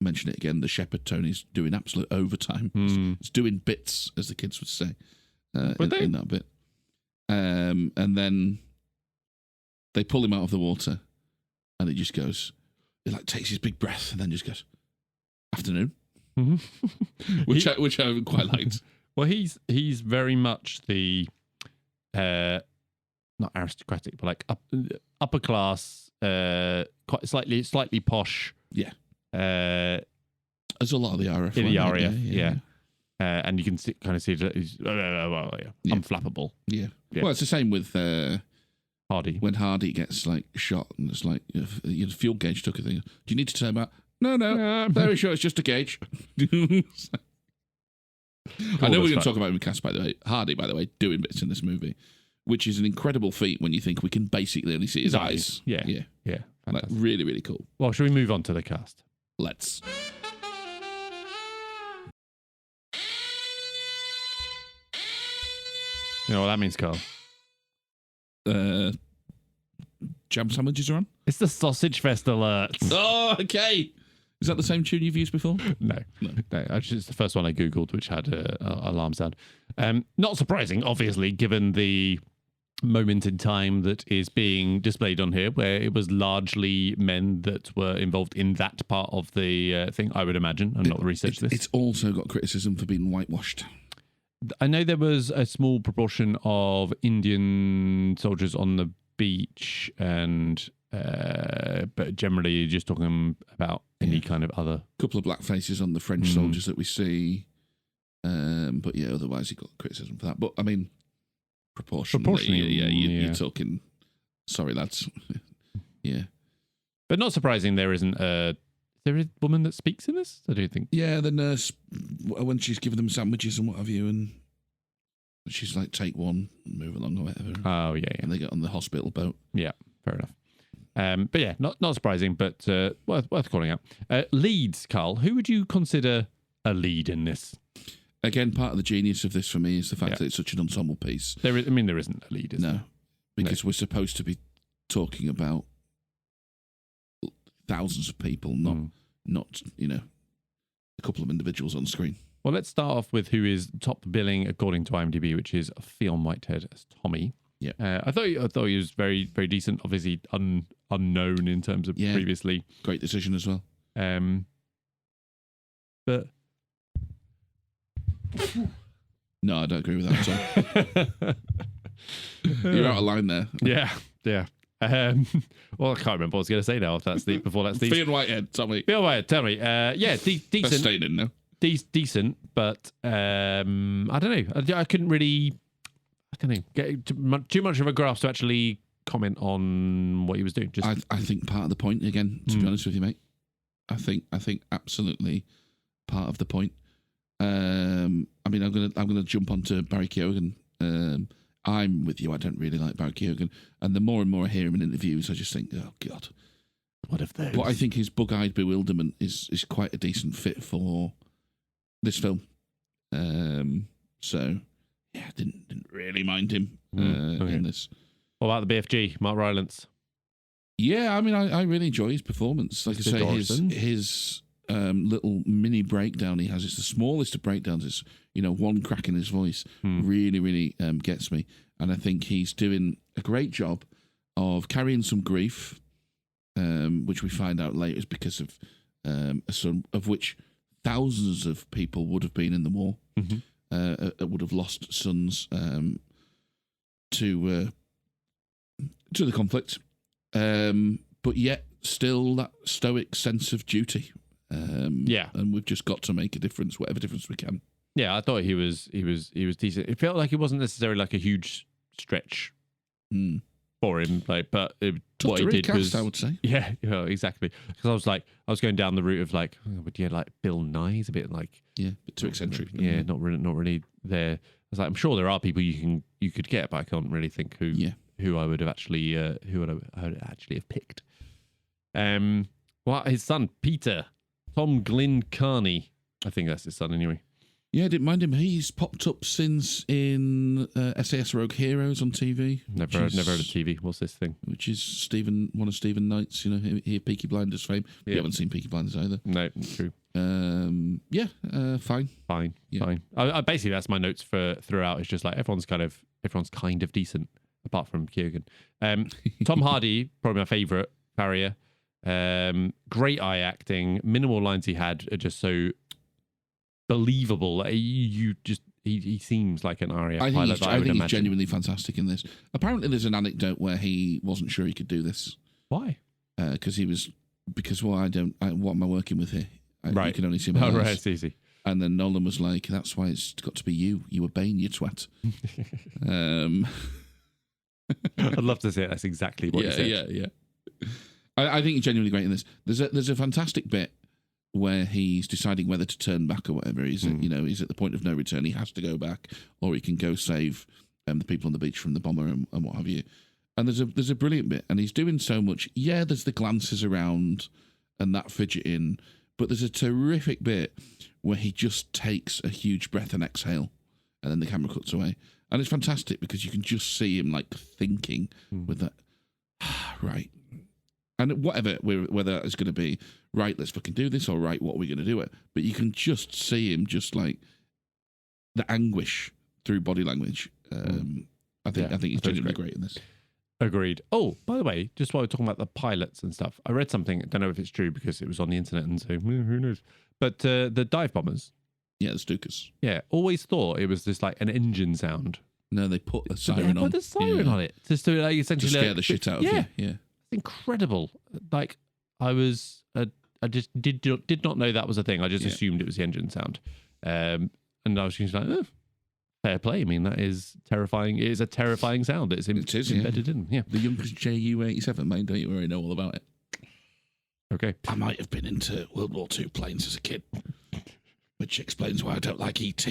Mention it again, the shepherd Tony's doing absolute overtime. It's doing bits, as the kids would say, in that bit. And then they pull him out of the water, and he just goes, he like takes his big breath and then just goes, afternoon. which I quite liked. Well, he's very much the not aristocratic, but like upper class, quite slightly posh. Yeah. As a lot of the RAF. In the RAF, and you can kind of see that he's unflappable. Yeah. Well, it's the same with Hardy. When Hardy gets like shot, and it's like your fuel gauge took a thing. Do you need to turn back? No. Very sure it's just a gauge. I know we're going to talk about recast, by the way. Hardy, by the way, doing bits in this movie, which is an incredible feat when you think we can basically only see his eyes. Yeah. Like, really, really cool. Well, shall we move on to the cast? Let's. You know what that means, Carl? Jam sandwiches are on? It's the Sausage Fest alert. Oh, okay. Is that the same tune you've used before? No. Actually, it's the first one I Googled, which had an alarm sound. Not surprising, obviously, given the moment in time that is being displayed on here, where it was largely men that were involved in that part of the thing, I would imagine. I'm not researched this. It's also got criticism for being whitewashed. I know there was a small proportion of Indian soldiers on the beach, and but generally you're just talking about any kind of other. Couple of black faces on the French soldiers that we see, but otherwise you got criticism for that. But I mean, proportionally, you're talking. Sorry, lads. Yeah, but not surprising. There isn't a. Is there a woman that speaks in this? I don't think. Yeah, the nurse, when she's giving them sandwiches and what have you, and she's like, take one, move along or whatever. Oh, yeah. And they get on the hospital boat. Yeah, fair enough. But yeah, not surprising, but worth calling out. Leads, Carl. Who would you consider a lead in this? Again, part of the genius of this for me is the fact that it's such an ensemble piece. There isn't a lead, is there? Because we're supposed to be talking about thousands of people, not a couple of individuals on screen. Well, let's start off with who is top billing according to IMDb, which is Fionn Whitehead as Tommy. Yeah, I thought he was very, very decent. Obviously, unknown in terms of previously. Great decision as well. But no, I don't agree with that. So. You're out of line there. Yeah. Well, I can't remember what I was going to say now. If that's before that's decent. Fionn Whitehead, tell me. Fionn Whitehead, tell me. Decent. Best staying in now. Decent, but I don't know. I couldn't really. I don't know. Get too much of a grasp to actually comment on what he was doing. I think part of the point again. To be honest with you, mate. I think absolutely part of the point. I'm gonna jump onto Barry Keoghan. I'm with you. I don't really like Barry Keoghan, and the more and more I hear him in interviews, I just think, oh God, what if those? But I think his bug-eyed bewilderment is quite a decent fit for this film. So yeah, didn't really mind him in this. What about the BFG, Mark Rylance? Yeah, I mean, I really enjoy his performance. Like I say, his little mini breakdown he has, it's the smallest of breakdowns. It's, one crack in his voice really, really gets me. And I think he's doing a great job of carrying some grief, which we find out later is because of a son of which thousands of people would have been in the war, would have lost sons to the conflict. But yet still that stoic sense of duty. And we've just got to make a difference, whatever difference we can. Yeah, I thought he was decent. It felt like it wasn't necessarily like a huge stretch for him, but what he did was, I would say, exactly. Because I was going down the route of like Bill Nye's a bit like a bit too eccentric. Not really there. I was like, I'm sure there are people you could get, but I can't really think who I would have actually who would I actually have picked. Well, his son Peter. Tom Glyn Carney. I think that's his son anyway. Yeah, I didn't mind him. He's popped up since in SAS Rogue Heroes on TV. Never heard of TV. What's this thing? Which is one of Stephen Knight's, Peaky Blinders fame. You haven't seen Peaky Blinders either. No, true. Fine. Fine. I basically, that's my notes for throughout. It's just like everyone's kind of decent, apart from Keoghan. Tom Hardy, probably my favourite Farrier. Great eye acting. Minimal lines he had are just so believable. Like, he seems like an Aria pilot. I think he's genuinely fantastic in this. Apparently, there's an anecdote where he wasn't sure he could do this. Why? What am I working with here? Right. You can only see my eyes. Right, it's easy. And then Nolan was like, "That's why it's got to be you. You were Bane, you twat." I'd love to say it. That's exactly what he said. Yeah. I think he's genuinely great in this. There's a fantastic bit where he's deciding whether to turn back or whatever. He's at the point of no return. He has to go back, or he can go save the people on the beach from the bomber and what have you. And there's a brilliant bit, and he's doing so much. Yeah, there's the glances around and that fidgeting, but there's a terrific bit where he just takes a huge breath and exhale, and then the camera cuts away, and it's fantastic because you can just see him like thinking with that. Right. And whether that is going to be, right, let's fucking do this, or right, what are we going to do it? But you can just see him just like the anguish through body language. I think he's genuinely great in this. Agreed. Oh, by the way, just while we're talking about the pilots and stuff, I read something, I don't know if it's true because it was on the internet, and so who knows. But the dive bombers. Yeah, the Stukas. Yeah, always thought it was just like an engine sound. No, they put a siren on. Put the siren on it. Just to like essentially scare the shit out of you. Yeah. Incredible. Like I just did not know that was a thing. I just assumed it was the engine sound, and I was just like, fair play. I mean, that is terrifying. It is a terrifying sound. It's embedded in. Yeah, the youngest JU-87, mate. Don't you worry, know all about it. Okay, I might have been into World War II planes as a kid, which explains why I don't like ET.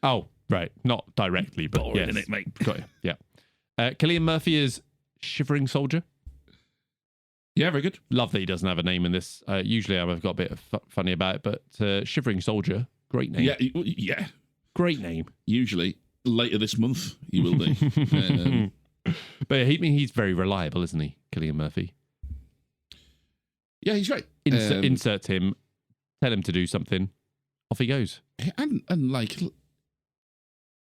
Oh, right, not directly, but boring, yes. isn't it, mate? Got you. Yeah, Cillian Murphy is Shivering Soldier. Yeah, very good. Love that he doesn't have a name in this. Usually I've got a bit of funny about it, but Shivering Soldier, great name. Yeah. Great name. Usually later this month you will be. But he's very reliable, isn't he, Cillian Murphy? Yeah, he's great. Insert him, tell him to do something, off he goes. And like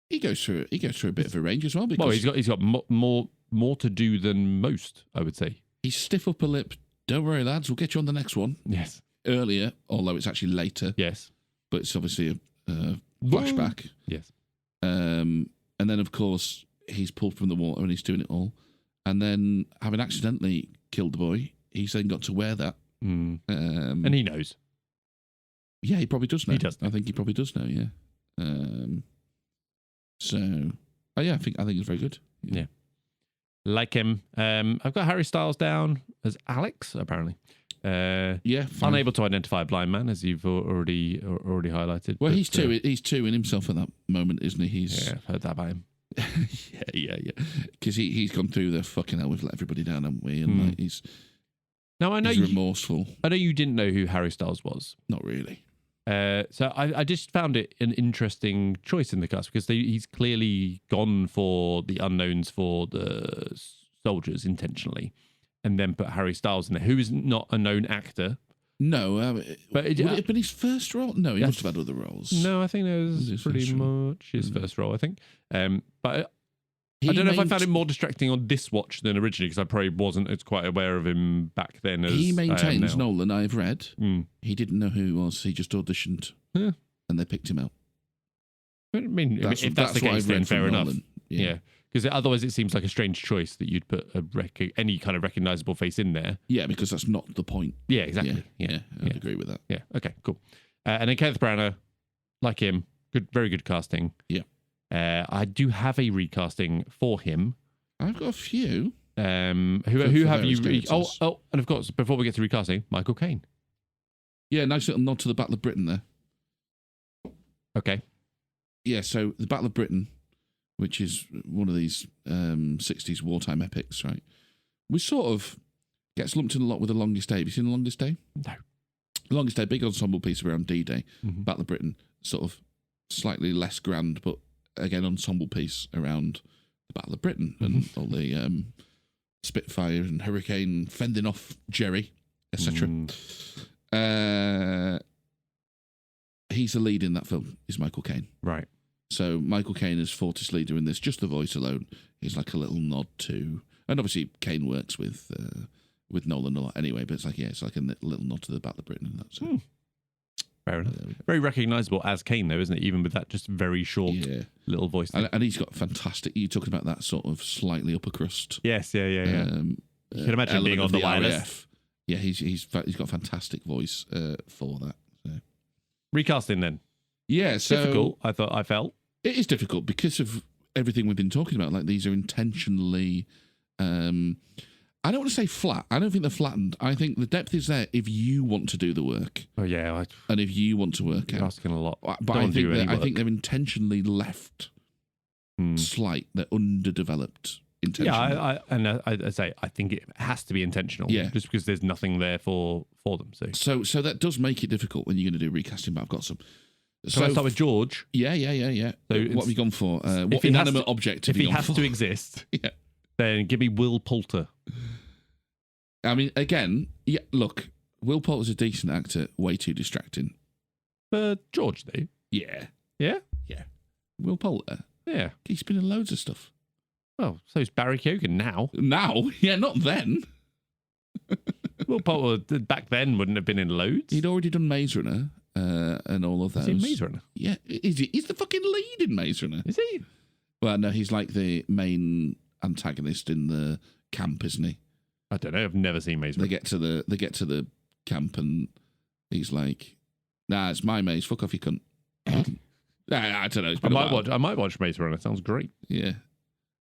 he goes through a bit of a range as well. Because he's got more to do than most, I would say. He's stiff upper lip. Don't worry, lads, we'll get you on the next one. Yes. Earlier, although it's actually later. Yes. But it's obviously a flashback. Yes. And then, of course, he's pulled from the water and he's doing it all. And then, having accidentally killed the boy, he's then got to wear that. And he knows. Yeah, he probably does know. He does know. I think he probably does know, yeah. I think it's very good. Yeah. Like him. I've got Harry Styles down as Alex, apparently. Yeah, fine. Unable to identify a blind man, as you've already highlighted. Well, he's two in himself at that moment, isn't he? I've heard that about him. yeah. Because he's gone through the fucking hell. We've let everybody down, haven't we? And like, he's remorseful. I know you didn't know who Harry Styles was. Not really. So I just found it an interesting choice in the cast because he's clearly gone for the unknowns for the soldiers intentionally, and then put Harry Styles in there, who is not a known actor. No, but would it have been his first role? No, he must have had other roles. No, I think that was pretty much his first role. I think, but I don't know if I found him more distracting on this watch than originally because I probably wasn't as quite aware of him back then. As he maintains Nolan. I've read he didn't know who he was. He just auditioned, and they picked him out. I mean, if that's the case, then fair enough. Yeah, because otherwise it seems like a strange choice that you'd put any kind of recognizable face in there. Yeah, because that's not the point. Yeah, exactly. Yeah, I'd agree with that. Yeah. Okay. Cool. And then Kenneth Branagh, like him, very good casting. Yeah. I do have a recasting for him. I've got a few. Who have you? And of course, before we get to recasting, Michael Caine. Yeah, nice little nod to the Battle of Britain there. Okay. Yeah, so the Battle of Britain, which is one of these 60s wartime epics, right? We sort of gets lumped in a lot with The Longest Day. Have you seen The Longest Day? No. The Longest Day, big ensemble piece around D-Day. Battle of Britain, sort of slightly less grand, but again, ensemble piece around the Battle of Britain and all the Spitfire and Hurricane fending off Jerry, etc. He's the lead in that film, is Michael Caine. Right. So Michael Caine is Fortis leader in this. Just the voice alone is like a little nod to, and obviously Caine works with Nolan a lot anyway. But it's like a little nod to the Battle of Britain, and that's it. Fair enough. Very recognisable as Caine, though, isn't it? Even with that just very short little voice. And he's got fantastic. You're talking about that sort of slightly upper crust. Yes, yeah. You can imagine being on the wireless. RAF. Yeah, he's got a fantastic voice for that. So. Recasting then. Yeah, so difficult. I felt it is difficult because of everything we've been talking about. Like these are intentionally. I don't want to say flat. I don't think they're flattened. I think the depth is there if you want to do the work. Oh yeah, and if you want to work you're out. Asking a lot. But I think they're intentionally left slight. They're underdeveloped intentionally. Yeah, I say I think it has to be intentional. Yeah, just because there's nothing there for them. So that does make it difficult when you're going to do recasting. But I've got some. Can I start with George? Yeah. So what have you gone for? What inanimate object have you gone for? If he has to exist, yeah. Then give me Will Poulter. I mean, again, yeah. Look, Will Poulter's a decent actor. Way too distracting. George, though. Yeah. Yeah. Will Poulter. Yeah. He's been in loads of stuff. Well, so's Barry Keoghan now. Now, yeah, not then. Will Poulter back then wouldn't have been in loads. He'd already done Maze Runner and all of those. Is he in Maze Runner? Yeah, he's the fucking lead in Maze Runner. Is he? Well, no, he's like the main antagonist in the camp, isn't he? I don't know. I've never seen Maze Runner. They get to the camp and he's like, "Nah, it's my maze. Fuck off, you cunt." I don't know. I might watch Maze Runner. Sounds great. Yeah,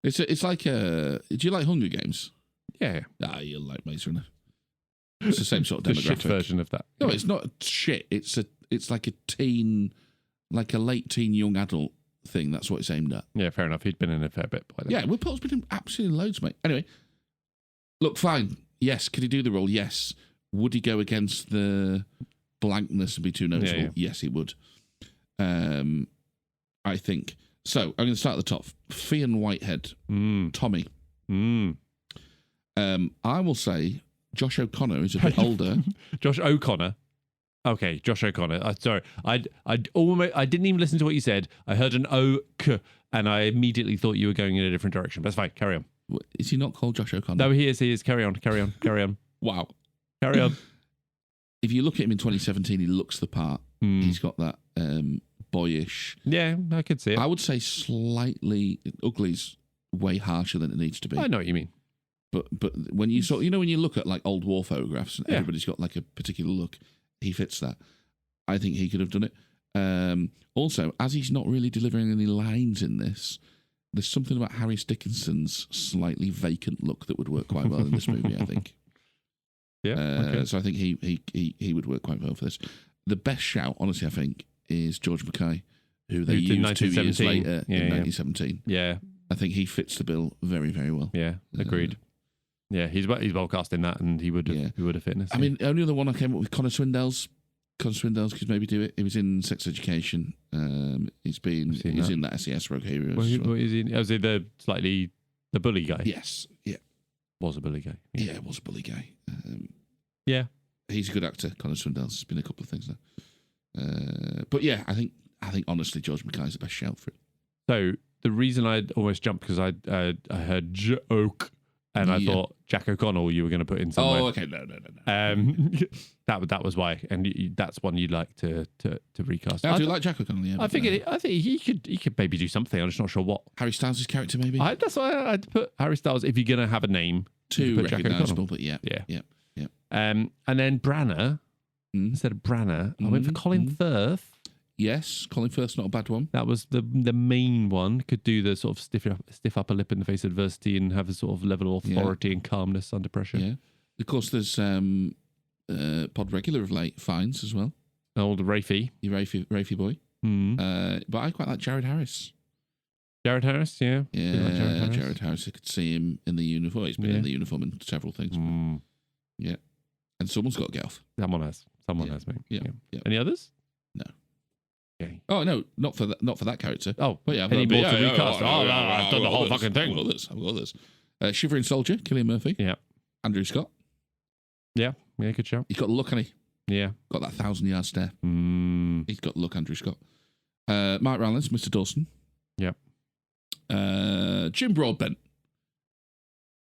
it's like do you like Hunger Games? Yeah. You'll like Maze Runner. It's the same sort of demographic. The shit version of that. No, it's not shit. It's like a teen, like a late teen, young adult thing. That's what it's aimed at. Yeah, fair enough. He'd been in a fair bit by then. Yeah, Will Poulter's been in absolutely loads, mate. Anyway, look, fine. Yes. Could he do the role? Yes. Would he go against the blankness and be too noticeable? Yeah. Yes, he would. I think. So I'm going to start at the top. Fionn Whitehead, Tommy. I will say Josh O'Connor is a bit older. Josh O'Connor. Okay, Josh O'Connor. Sorry, I didn't even listen to what you said. I heard an O-K, and I immediately thought you were going in a different direction. That's fine. Carry on. Is he not called Josh O'Connor? No, he is. He is. Carry on. Wow. Carry on. If you look at him in 2017, he looks the part. He's got that boyish. Yeah, I could see it. I would say slightly ugly's way harsher than it needs to be. I know what you mean. But when you when you look at like old war photographs and everybody's got like a particular look, he fits that. I think he could have done it. Also, as he's not really delivering any lines in this, there's something about Harry Dickinson's slightly vacant look that would work quite well in this movie, I think. Yeah. Okay. So I think he would work quite well for this. The best shout, honestly, I think, is George Mackay, who they used 2 years later in 1917. Yeah. I think he fits the bill very, very well. Yeah, agreed. Yeah, he's well cast in that, and he would have fit in this. I mean, the only other one I came up with, Connor Swindells. Connor Swindells could maybe do it. He was in Sex Education. He's in that SES Rogue Heroes. Was he the bully guy? Yes. Yeah. Was a bully guy. Yeah, was a bully guy. Yeah. He's a good actor, Connor Swindells. There's been a couple of things there. But yeah, I think honestly George Mackay is the best shout for it. So the reason I almost jumped because I heard joke and I thought Jack O'Connell you were going to put in somewhere. Oh, okay, no. That was why, and that's one you'd like to recast. I do like Jack O'Connell. Yeah, I think he could maybe do something. I'm just not sure what. Harry Styles' character maybe. That's why I'd put Harry Styles if you're going to have a name. Too recognisable, but yeah. And then Branagh instead of Branagh, I went for Colin Firth. Yes, Colin Firth's not a bad one. That was the main one. Could do the sort of stiff upper lip in the face of adversity and have a sort of level of authority and calmness under pressure. Yeah. Of course, there's pod regular of late, Fiennes as well. Old Rafie. Your Rafie boy. But I quite like Jared Harris. Jared Harris, yeah. Yeah, like Jared Harris. I could see him in the uniform. He's been in the uniform in several things. Yeah. And someone's got to get off. Someone has, mate. Yeah. Any others? No. Okay. Oh no, not for that character. Oh, but yeah, any more to recast? I've done the whole fucking thing. I've got this. Shivering Soldier, Cillian Murphy. Yeah. Andrew Scott. Yeah, good shout. He's got the look, hasn't he? Yeah. Got that 1,000-yard stare. He's got the look, Andrew Scott. Mike Rylance, Mr. Dawson. Yeah. Jim Broadbent.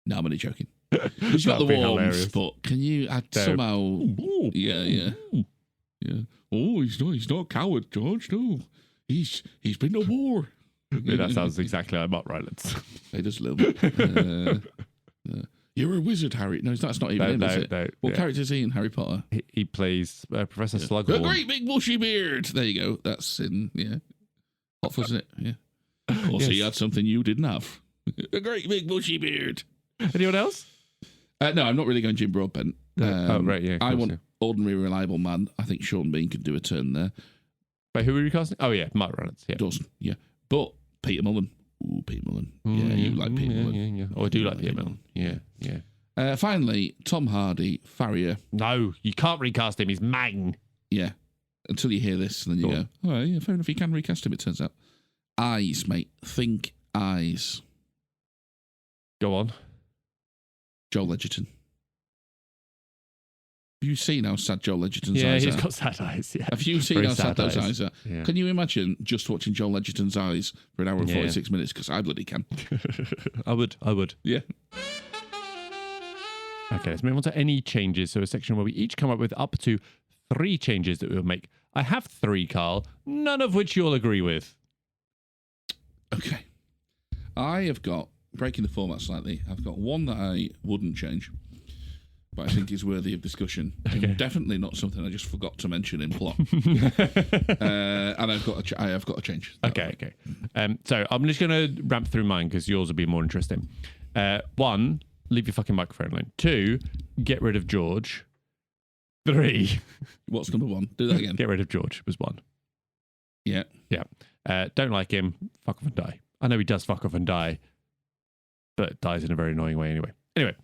No, I'm only joking. He's got the warmth, but can you add somehow? Yeah. Oh, he's not a coward, George. No, he's been to war. That sounds exactly like Mark Rylance. He does a little bit. You're a wizard, Harry. No, that's not even is it? No, what character is he in Harry Potter? He plays Professor Slughorn. A great big bushy beard. There you go. That's in, Hot, isn't it? Yeah. Of course, he had something you didn't have. A great big bushy beard. Anyone else? No, I'm not really going Jim Broadbent. Right, yeah. I want ordinary, reliable man. I think Sean Bean could do a turn there. Wait, who are we casting? Oh, yeah, Mark Rylance. Yeah. Dawson, yeah. But Peter Mullen. Ooh, Peter Mullen. Yeah, you like Peter Mullen. Yeah. Oh, I do like Peter Mullen. Yeah. Finally, Tom Hardy, Farrier. No, you can't recast him. He's mine. Yeah. Until you hear this, and then you go, oh, yeah, fair enough. You can recast him, it turns out. Eyes, mate. Think eyes. Go on. Joel Edgerton. Have you seen how sad Joel Edgerton's eyes are? Yeah, he's got sad eyes, yeah. Have you seen how sad those eyes are? Yeah. Can you imagine just watching Joel Edgerton's eyes for an hour and 46 minutes? Because I bloody can. I would. Yeah. Okay, let's move on to any changes. So a section where we each come up with up to 3 changes that we'll make. I have 3, Carl, none of which you'll agree with. Okay. I have got, breaking the format slightly, I've got one that I wouldn't change, but I think is worthy of discussion. Okay. And definitely not something I just forgot to mention in plot. And I have got a change. Okay. So I'm just going to ramp through mine because yours will be more interesting. 1, leave your fucking microphone alone. 2, get rid of George. 3. What's number 1? Do that again. Get rid of George was 1. Yeah. Don't like him. Fuck off and die. I know he does fuck off and die, but dies in a very annoying way anyway.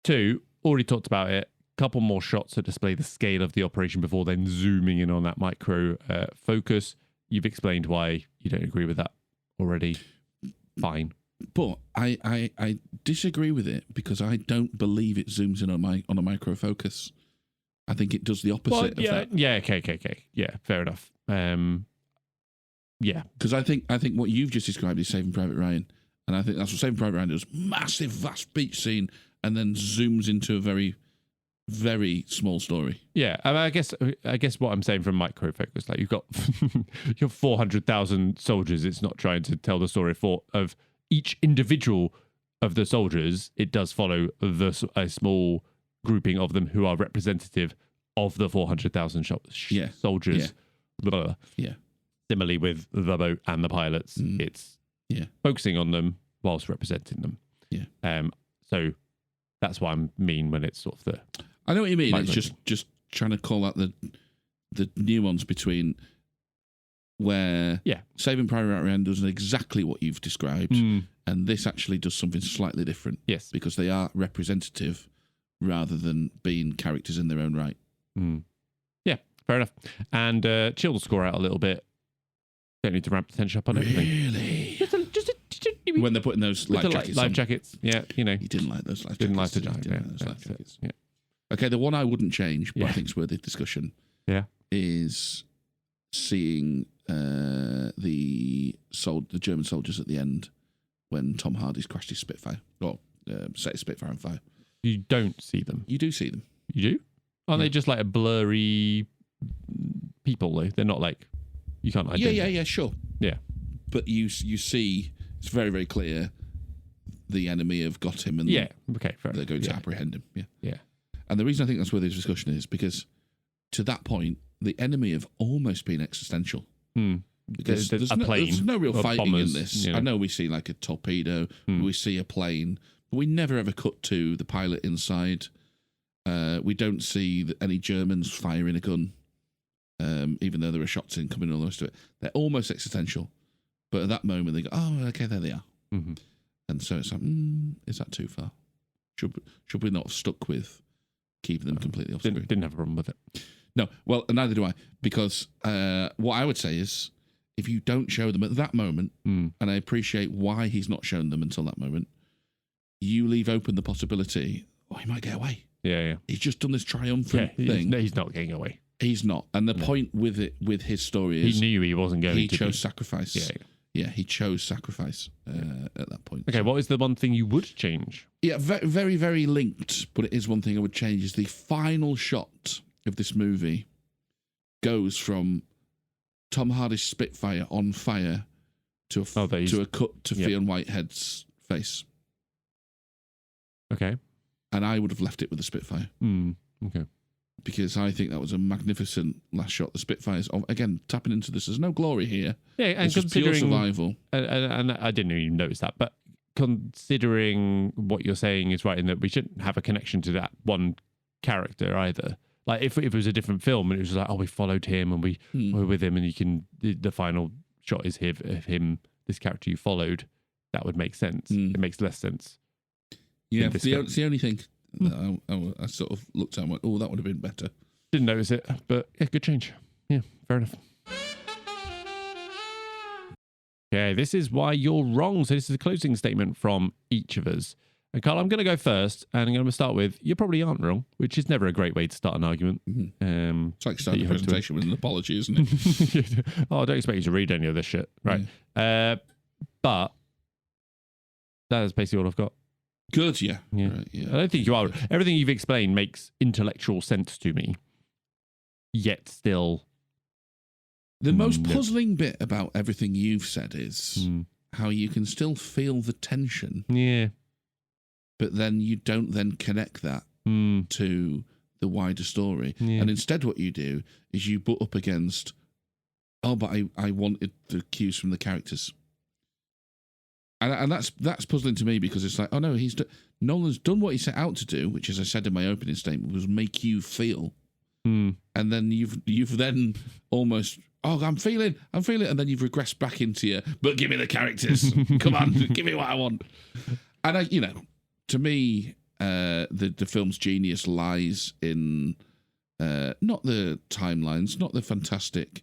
2, already talked about it. Couple more shots to display the scale of the operation before then zooming in on that micro focus. You've explained why you don't agree with that already. Fine. But I disagree with it because I don't believe it zooms in on a micro focus. I think it does the opposite of that. Yeah, okay. Yeah, fair enough. Yeah. Because I think what you've just described is Saving Private Ryan. And I think that's what Saving Private Ryan does. Massive, vast beach scene and then zooms into a very, very small story. Yeah, I guess what I'm saying from micro focus, like you've got 400,000 soldiers. It's not trying to tell the story of each individual of the soldiers. It does follow a small grouping of them who are representative of the 400,000 soldiers. Yeah. Blah, blah, blah. Yeah. Similarly with the boat and the pilots, it's focusing on them whilst representing them. Yeah. So that's what I mean when it's sort of the. I know what you mean. It's just trying to call out the nuance between where Saving Private Ryan does exactly what you've described, and this actually does something slightly different. Yes, because they are representative rather than being characters in their own right. Yeah, fair enough. And chill the score out a little bit. Don't need to ramp the tension up on everything. Really? Just when they're putting those life jackets on. Life jackets, yeah, you know. You didn't like those life jackets. Didn't like the jackets. Yeah. Okay, the one I wouldn't change, but I think it's worthy of discussion, is seeing the German soldiers at the end when Tom Hardy's crashed his Spitfire, or set his Spitfire on fire. You don't see them. You do see them. You do? Aren't they just like a blurry people, though? They're not like, you can't identify. Yeah, sure. Yeah. But you see, it's very, very clear the enemy have got him and okay, fair they're going to apprehend him. Yeah. And the reason I think that's where this discussion is because to that point, the enemy have almost been existential. Because there's no real fighting in this. You know. I know we see like a torpedo, we see a plane, but we never ever cut to the pilot inside. We don't see any Germans firing a gun, even though there are shots incoming and all the rest of it. They're almost existential. But at that moment, they go, oh, okay, there they are. And so it's like, is that too far? Should we not have stuck with keeping them completely off screen? Didn't have a problem with it. No, well, neither do I. Because what I would say is, if you don't show them at that moment, and I appreciate why he's not shown them until that moment, you leave open the possibility, he might get away. Yeah. He's just done this triumphant thing. He's not getting away. He's not. And the point with his story is... He knew he wasn't going to. He chose sacrifice. Yeah, he chose sacrifice at that point. Okay, what is the one thing you would change? Yeah, very, very, very linked, but it is one thing I would change, is the final shot of this movie goes from Tom Hardy's Spitfire on fire to a cut to Fionn Whitehead's face. Okay. And I would have left it with the Spitfire. Okay. Because I think that was a magnificent last shot. The Spitfires, again, tapping into this. There's no glory here. Yeah, and this considering pure survival. And I didn't even notice that, but considering what you're saying is right in that we shouldn't have a connection to that one character either. Like if it was a different film and it was like, we followed him and we were with him, and the final shot is him, this character you followed, that would make sense. It makes less sense. Yeah, it's the only thing. I sort of looked at and went, that would have been better. Didn't notice it, but good change. Yeah, fair enough. Okay, this is why you're wrong. So this is a closing statement from each of us. And Carl, I'm going to go first, and I'm going to start with, you probably aren't wrong, which is never a great way to start an argument. It's like starting a presentation with an apology, isn't it? I don't expect you to read any of this shit. Right. But that is basically all I've got. Good, yeah. Right, I don't think you are. Everything you've explained makes intellectual sense to me, yet still... The most puzzling bit about everything you've said is how you can still feel the tension. Yeah. But then you don't then connect that to the wider story. Yeah. And instead what you do is you butt up against, but I wanted the cues from the characters. And that's puzzling to me, because it's like, no, Nolan's done what he set out to do, which, as I said in my opening statement, was make you feel. And then you've then almost, I'm feeling, and then you've regressed back into but give me the characters. Come on, give me what I want. And to me, the film's genius lies in not the timelines, not the fantastic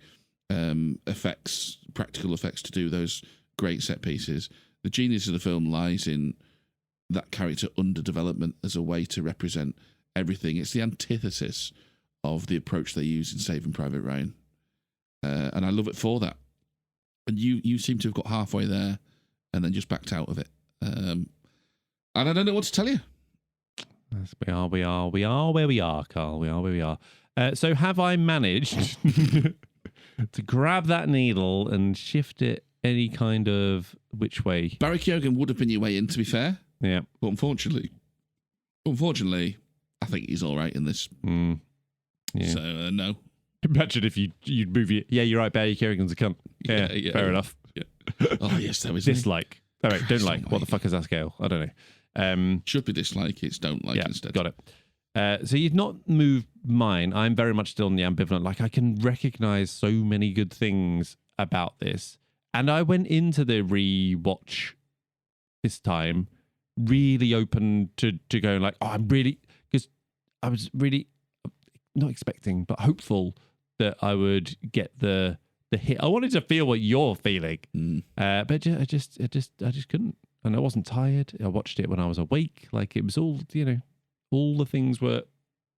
effects, practical effects to do those great set pieces. The genius of the film lies in that character underdevelopment as a way to represent everything. It's the antithesis of the approach they use in Saving Private Ryan. And I love it for that. And you seem to have got halfway there and then just backed out of it. And I don't know what to tell you. Yes, we are where we are, Carl. We are where we are. So have I managed to grab that needle and shift it any kind of which way? Barry Keoghan would have been your way in, to be fair. Yeah. But unfortunately, I think he's all right in this. Yeah. So, no. Imagine if you'd move it. Yeah, you're right, Barry Keoghan's a cunt. Yeah, fair enough. Yeah. Oh, yes, that was Dislike. All right, don't like. What the fuck is that scale? I don't know. Should be dislike. It's don't like instead. Got it. So you've not moved mine. I'm very much still in the ambivalent. Like, I can recognize so many good things about this. And I went into the rewatch this time really open to going like, oh, I'm really, because I was really not expecting, but hopeful that I would get the hit. I wanted to feel what you're feeling, but I just couldn't. And I wasn't tired. I watched it when I was awake. Like, it was all, all the things were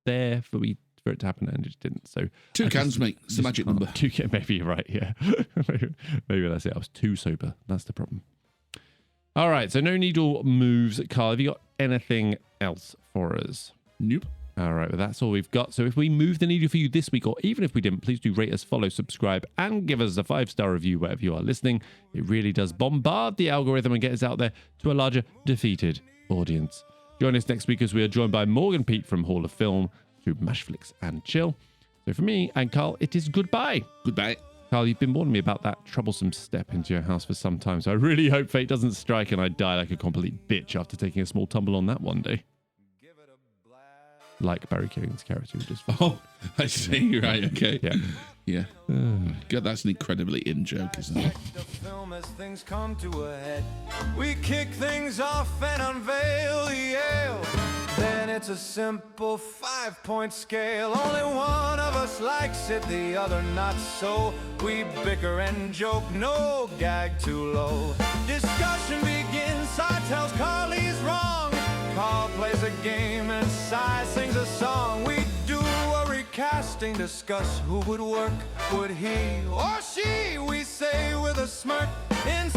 there for it to happen, and it just didn't. So two cans, mate. It's the magic number. Maybe you're right. Yeah, maybe that's it. I was too sober. That's the problem. All right. So no needle moves, Carl. Have you got anything else for us? Nope. All right, well, that's all we've got. So if we move the needle for you this week, or even if we didn't, please do rate us, follow, subscribe, and give us a 5-star review wherever you are listening. It really does bombard the algorithm and get us out there to a larger defeated audience. Join us next week as we are joined by Morgan Pete from Hall of Film through Mashflix and Chill. So for me and Carl, it is goodbye. Goodbye. Carl, you've been warning me about that troublesome step into your house for some time, so I really hope fate doesn't strike and I die like a complete bitch after taking a small tumble on that one day. Like Barry Keoghan's character who just... Oh, I see. Right, okay. Yeah. God, that's an incredibly in joke, isn't it? As things come to a head, we kick things off and unveil the Yale. Then it's a simple 5-point scale. Only one of us likes it, the other not so. We bicker and joke, no gag too low. Discussion begins, Si tells Carl he's wrong. Carl plays a game and Si sings a song. We do a recasting, discuss who would work. Would he or she, we say with a smirk. In